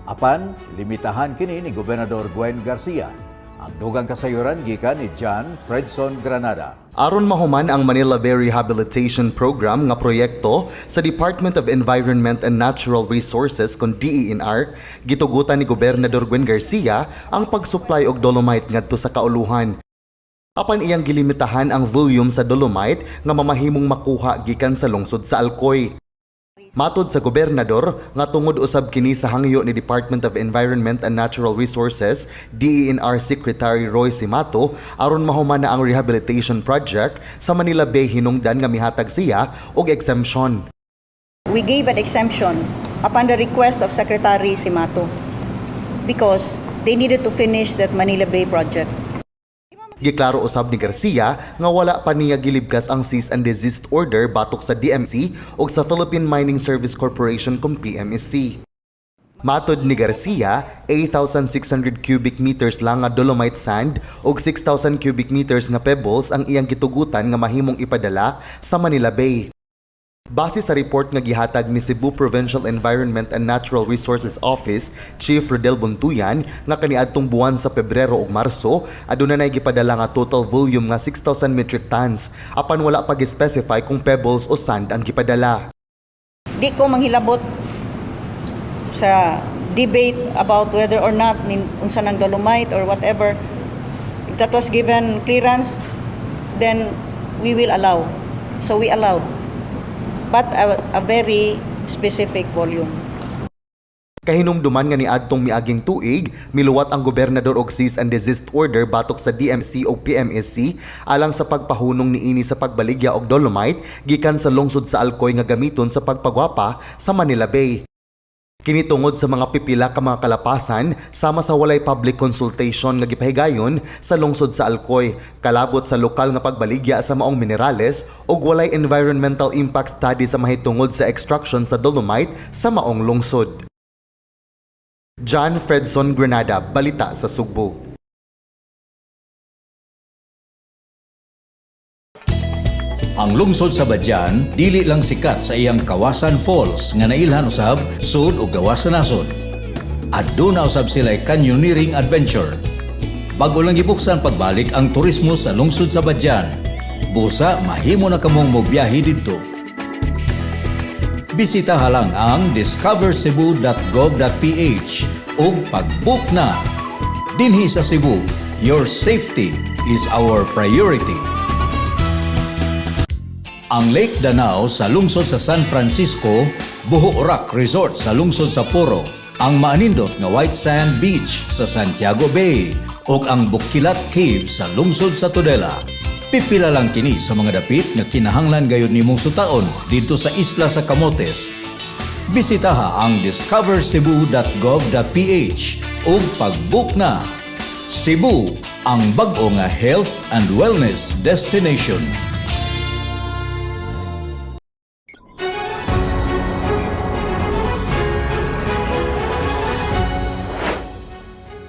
Apan limitahan kini ni Gobernador Gwen Garcia. Ang dugang kasayuran gikan ni John Fredson Granada. Aron mahuman ang Manila Bay Rehabilitation Program nga proyekto sa Department of Environment and Natural Resources kon DENR, gitugutan ni Gobernador Gwen Garcia ang pag-supply og dolomite ngadto sa kauluhan. Apan iyang gilimitahan ang volume sa dolomite nga mamahimong makuha gikan sa lungsod sa Alcoy. Matod sa gobernador nga tungod usab kini sa hangyo ni Department of Environment and Natural Resources, DENR Secretary Roy Simato, aron mahuman na ang rehabilitation project sa Manila Bay hinungdan nga mihatag siya og exemption. We gave an exemption upon the request of Secretary Simato because they needed to finish that Manila Bay project. Giklaro usab ni Garcia nga wala pa niya gilibkas ang cease and desist order batok sa DMC o sa Philippine Mining Service Corporation kung PMSC. Matod ni Garcia, 8,600 cubic meters lang nga dolomite sand o 6,000 cubic meters nga pebbles ang iyang gitugutan nga mahimong ipadala sa Manila Bay. Base sa report nga gihatag ni Cebu Provincial Environment and Natural Resources Office Chief Rodel Buntuyan nga kaniadtong buwan sa Pebrero ug Marso, aduna nay gipadala nga total volume nga 6,000 metric tons apan wala pa gi-specify kung pebbles o sand ang gipadala. Di ko manghilabot sa debate about whether or not unsa nang dolomite or whatever. If that was given clearance, then we will allow. So we allowed. But a very specific volume. Kahinumduman nga niadtong miaging tuig, miluwat ang gobernador og cease and desist order batok sa DMC o PMSC alang sa pagpahunong niini sa pagbaligya og dolomite gikan sa lungsod sa Alcoy nga gamiton sa pagpagwapa sa Manila Bay. Kini tungod sa mga pipila ka mga kalapasan sama sa walay public consultation nga gipahigayon sa lungsod sa Alcoy, kalabot sa lokal nga pagbaligya sa maong minerales ug walay environmental impact study sa mahitungod sa extraction sa dolomite sa maong lungsod. John Fredson Granada, Balita sa Subo. Ang lungsod sa Badian dili lang sikat sa iyang Kawasan Falls nga nailhan usab sud ug gawas sa nasod. Aduna usab sila'y canyoneering adventure. Bago lang gibuksan pagbalik ang turismo sa lungsod sa Badian, busa mahimo na kamong mobiyahe didto. Bisitaha lang ang discovercebu.gov.ph ug pag-book na. Dinhi sa Cebu, your safety is our priority. Ang Lake Danau sa lungsod sa San Francisco, Buho Rock Resort sa lungsod sa Poro, ang maanindot nga White Sand Beach sa Santiago Bay ug ang Bukilat Cave sa lungsod sa Tudela. Pipila lang kini sa mga dapit nga kinahanglan gayud nimong sutaon dito sa isla sa Camotes. Bisitaha ang discovercebu.gov.ph ug pag-book na. Cebu, ang bag-o nga health and wellness destination.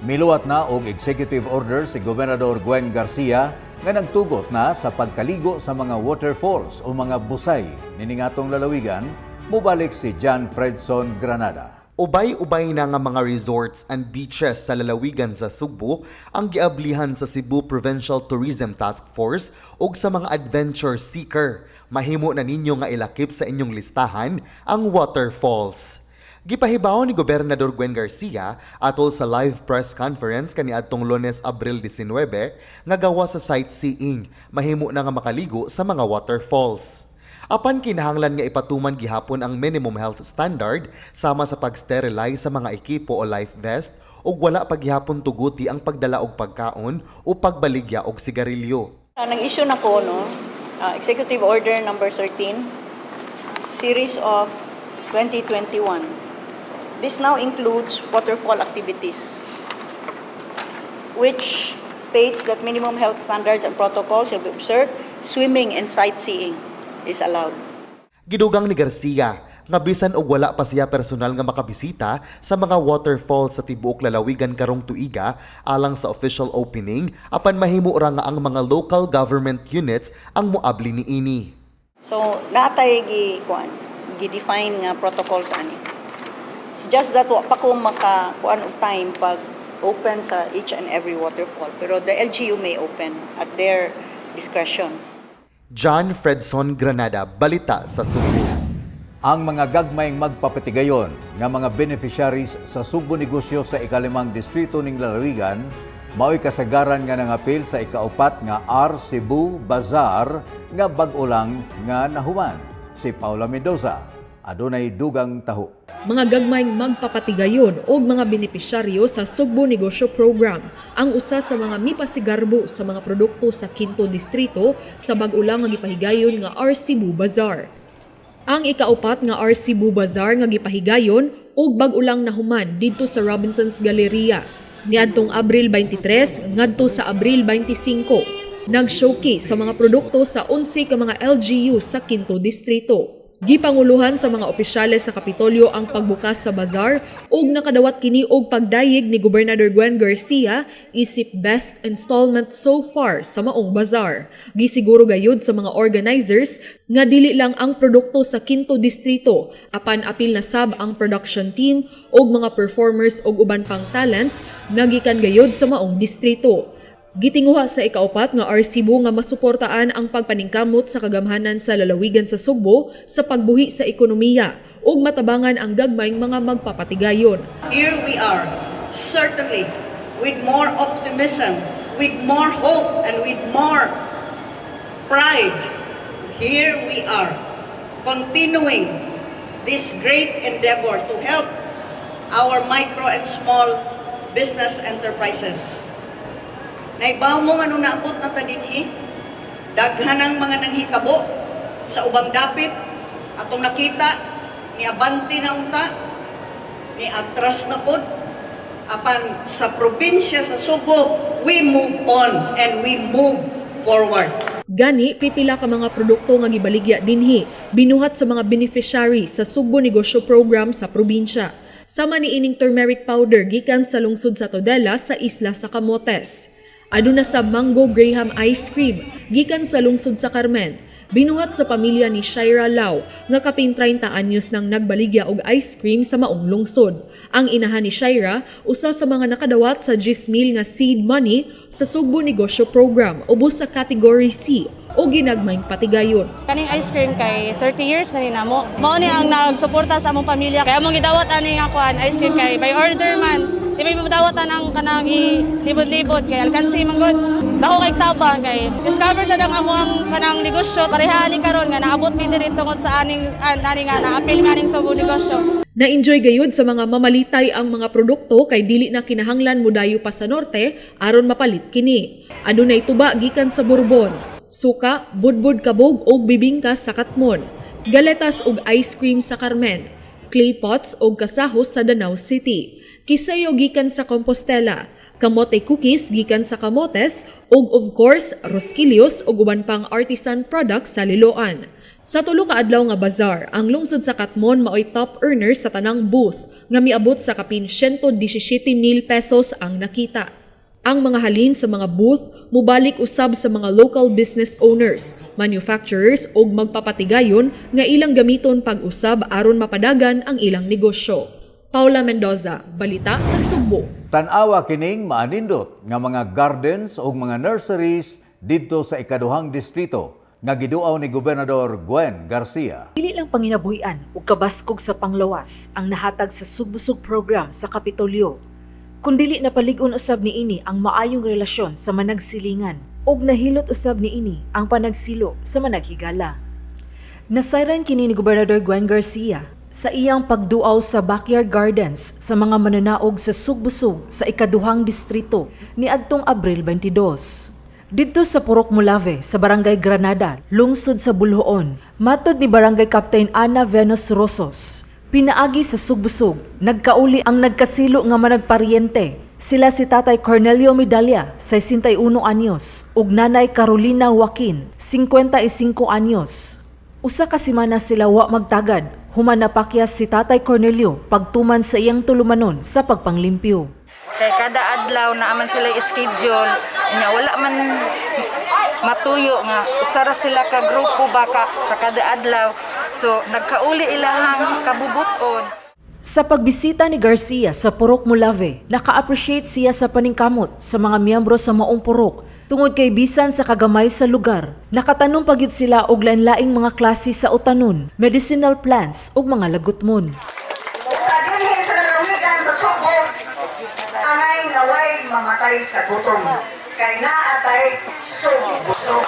Miluwat na og executive order si Gobernador Gwen Garcia nga nagtugot na sa pagkaligo sa mga waterfalls o mga busay niningatong lalawigan, mubalik si John Fredson Granada. Ubay-ubay na nga mga resorts and beaches sa lalawigan sa Sugbo ang giablihan sa Cebu Provincial Tourism Task Force ug sa mga adventure seeker. Mahimo na ninyo nga ilakip sa inyong listahan ang waterfalls. Gipahibaw ni Gobernador Gwen Garcia atol sa live press conference kaniadtong Lunes, Abril 19 nga gawa sa sightseeing, mahimo na nga makaligo sa mga waterfalls. Apan kinahanglan nga ipatuman gihapon ang minimum health standard sama sa pag-sterilize sa mga ekipo o life vest ug wala pa gihapon tuguti ang pagdala og pagkaon o pagbaligya og sigarilyo. Nang-issue na ko, Executive Order number 13, series of 2021. This now includes waterfall activities, which states that minimum health standards and protocols shall be observed. Swimming and sightseeing is allowed. Gidugang ni Garcia nga bisan og wala pa siya personal nga makabisita sa mga waterfalls sa tibuok lalawigan karong tuiga alang sa official opening, apan mahimo ra nga ang mga local government units ang moabli niini. So natay gi-define nga protocols ani. It's just that wa pa ko makakuan og time pag open sa each and every waterfall, pero the LGU may open at their discretion. John Fredson Granada, balita sa Sugbo. Ang mga gagmayng magpapatigayon nga mga beneficiaries sa Sugbo Negosyo sa ikalimang distrito ning lalawigan mao'y kasagaran nga nangapil sa ikaupat nga R Cebu Bazaar nga bag-o lang nga nahuman. Si Paula Mendoza, adunay dugang taho. Mga gagmayng magpapatigayon o mga benepisyaryo sa Sugbo Negosyo Program ang usa sa mga mipasigarbo sa mga produkto sa Quinto Distrito sa bag-ulang nga gipahigayon nga R Cebu Bazaar. Ang ikaupat nga R Cebu Bazaar nga gipahigayon og bag-ulang nahuman didto sa Robinson's Galleria niadtong Abril 23 ngadto sa Abril 25. Nag-showcase sa mga produkto sa 11 ka mga LGU sa Quinto Distrito. Gipanguluhan sa mga opisyales sa Kapitolyo ang pagbukas sa bazaar ug nakadawat kini og pagdayeg ni Gobernador Gwen Garcia isip best installment so far sa maong bazaar. Gisiguro gayud sa mga organizers nga dili lang ang produkto sa Quinto Distrito, apan apil na sab ang production team ug mga performers ug uban pang talents nagikan gayud sa maong distrito. Gitinguha sa ikaupat nga R Cebu nga masuportaan ang pagpaningkamot sa kagamhanan sa lalawigan sa Sugbo sa pagbuhi sa ekonomiya ug matabangan ang gagmayng mga magpapatigayon. Here we are, certainly with more optimism, with more hope, and with more pride. Here we are, continuing this great endeavor to help our micro and small business enterprises. Naibaw mo nga nung naabot na ta dinhi, daghan ang mga nanghitabo sa ubang dapit, atong nakita, ni Abanti na unta, ni atras na pod, apan sa probinsya sa Sugbo, we move on and we move forward. Gani, pipila ka mga produkto nga gibaligya dinhi, binuhat sa mga beneficiary sa Sugbo Negosyo Program sa probinsya. Sama ni ining turmeric powder gikan sa lungsod sa Tudela sa isla sa Camotes. Aduna sa mango graham ice cream gikan sa lungsod sa Carmen. Binuhat sa pamilya ni Shaira Lau nga kapin 30 anyos nang nagbaligya og ice cream sa maong lungsod. Ang inahan ni Shaira usa sa mga nakadawat sa 10,000 nga seed money sa Sugbo Negosyo Program ubos sa category C o ginagmayng patigayon. Kaning ice cream kay 30 years na ninamo. Mao ni ang nagsuporta sa among pamilya. Kaya among gidawat ani nga kuan ice cream kay by order man. Di may madawatan ang kanang libod-libod kay alkansi man gud. Dako kay tabang kay discover sa dang amo ang kanang negosyo pareha ni karon nga naabot mi diri tungod sa aning nga naapil nga ning Sugbo Negosyo. Na-enjoy gayud sa mga mamalitay ang mga produkto kay dili na kinahanglan mudayo pa sa norte aron mapalit kini. Adunay tuba gikan sa Bourbon, suka, budbud kabog og bibingka sa Katmon, galetas og ice cream sa Carmen, clay pots og kasahos sa Danau City, kisayo gikan sa Compostela, kamote cookies gikan sa Camotes ug of course rosquillos ug uban pang artisan products sa Liloan. Sa tulo ka adlaw nga bazar, ang lungsod sa Katmon maoy top earner sa tanang booth nga miabot sa kapin 117,000 pesos ang nakita. Ang mga halin sa mga booth mubalik usab sa mga local business owners, manufacturers ug magpapatigayon nga ilang gamiton pag-usab aron mapadagan ang ilang negosyo. Paula Mendoza, Balita sa Sugbo. Tan-awa kining maanindot nga mga gardens ug mga nurseries didto sa ikaduhang distrito nga giduaw ni Gobernador Gwen Garcia. Dili lang panginabuhian ug kabaskog sa panglawas ang nahatag sa Sugbusog program sa Kapitolyo, kundili napalig-on usab niini ang maayong relasyon sa managsilingan ug nahilot usab niini ang panagsilo sa managhigala. Nasayran kini ni Gobernador Gwen Garcia sa iyang pagduaw sa backyard gardens sa mga mananaog sa Sugbusog sa ikaduhang distrito ni adtong Abril 22. Dito sa Purok Mulave sa Barangay Granada, lungsod sa Bulhoon, matod ni Barangay Captain Ana Venus Rosos, pinaagi sa Sugbusog, nagkauli ang nagkasilo nga managparyente. Sila si Tatay Cornelio Medalla, 61 anyos, ug Nanay Carolina Joaquin, 55 anyos. Usa ka semana sila wa magtagad, human napakyas si Tatay Cornelio pagtuman sa iyang tulumanon sa pagpanglimpyo. Kay kada adlaw na aman sila schedule, nya wala man matuyo nga usara sila ka grupo baka sa kada adlaw. So nagkauli ilahang kabubuton. Sa pagbisita ni Garcia sa Purok Mulave, naka-appreciate siya sa paningkamot sa mga miyembro sa maong purok tungod kay bisan sa kagamay sa lugar. Nakatanong pagid sila og lain-laing mga klase sa utanon, medicinal plants ug mga lagutmon. Angay naway mamatay sa gutom, kay naatay sugbusog.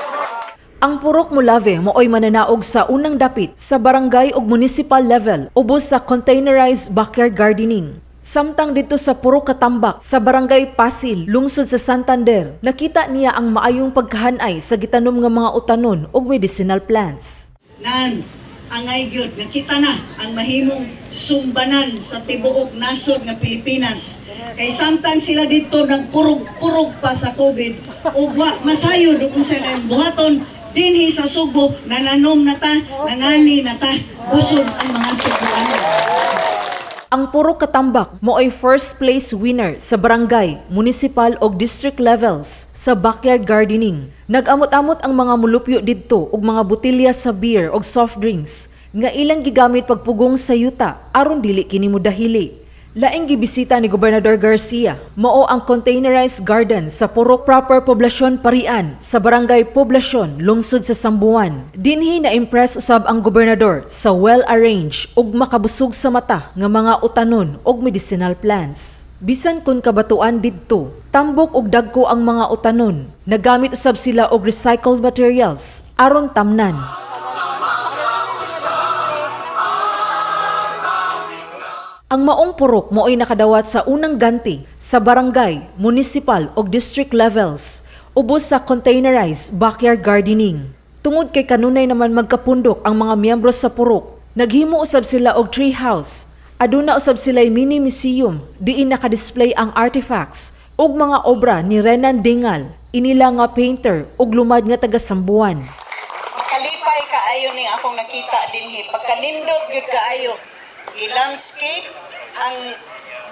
Ang Purok Mulave mooy mananaog sa unang dapit sa barangay ug municipal level ubos sa containerized backyard gardening. Samtang dito sa Purok Katambak sa barangay Pasil, lungsod sa Santander, nakita niya ang maayong pagkahanay sa gitanom nga mga utanon ug medicinal plants. Nan, angay gyud nakita na ang mahimong sumbanan sa tibuok nasod nga Pilipinas. Kay samtang sila dito nagkurog-kurog pa sa COVID, ug wa masayo kung sila ang buhaton dinhi sa Sugbo, nananom na ta, nangali na ta, busog ang mga Sugboano. Ang Purok Katambak mooy first place winner sa barangay, municipal ug district levels sa backyard gardening. Nag-amot-amot ang mga mulupyo didto ug mga botelya sa beer ug soft drinks nga ilang gigamit pagpugong sa yuta aron dili kini modahili. Laing gibisita ni Gobernador Garcia mao ang containerized garden sa Purok Proper Poblasyon Parian sa Barangay Poblasyon, lungsod sa Sambuan. Dinhi na-impress usab ang gobernador sa well-arranged ug makabusog sa mata nga mga utanon ug medicinal plants. Bisan kun kabatuan didto, tambok ug dagko ang mga utanon. Nagamit usab sila og recycled materials aron tamnan. Ang maong purok mooy nakadawat sa unang ganti sa barangay, municipal ug district levels ubos sa containerized backyard gardening. Tungod kay kanunay naman magkapundok ang mga miyembro sa purok, naghimo usab sila og tree house. Aduna usab sila'y mini museum diin nakadisplay ang artifacts ug mga obra ni Renan Dingal, inila nga painter ug lumad nga taga Sambuan. Kalipay kaayo ning akong nakita dinhi, pagkanindot gyud kaayo. I-landscape ang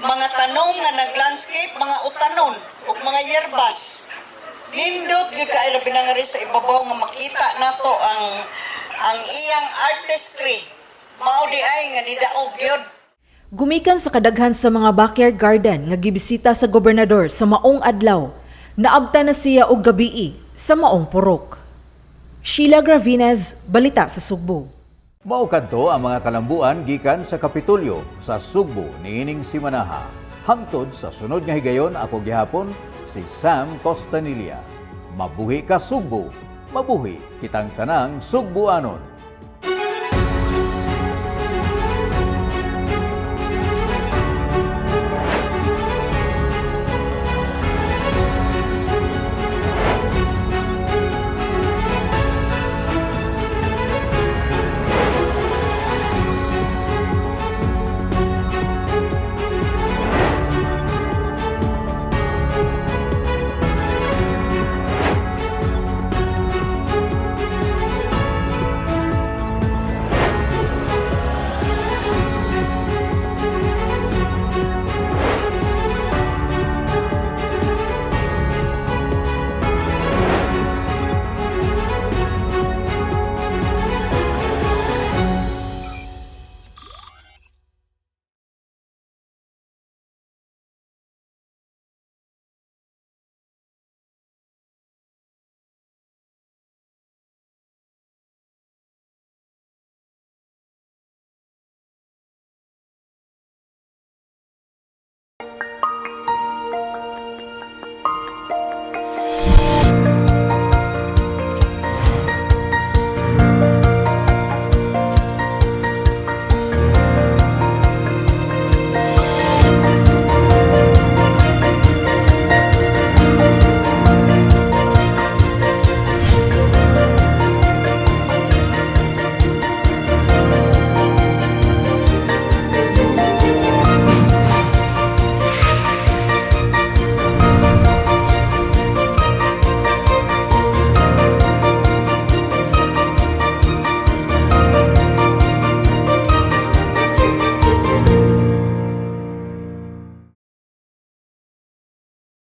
mga tanom nga nag-landscape, mga utanon ug mga yerbas. Nindot gyud kaayo binangari sa ibabaw nga makita nato ang iyang artistry. Mao di ay nga nidaog gyud. Gumikan sa kadaghan sa mga backyard garden nga gibisita sa gobernador sa maong adlaw, naabta na siya og gabii sa maong purok. Sheila Gravinez, Balita sa Sugbo. Mao kadto ang mga kalambuan gikan sa Kapitolyo sa Sugbo niining simanaha. Hangtod sa sunod nga higayon ako gihapon si Sam Costanilla. Mabuhi ka Sugbo, mabuhi kitang tanang Sugboanon.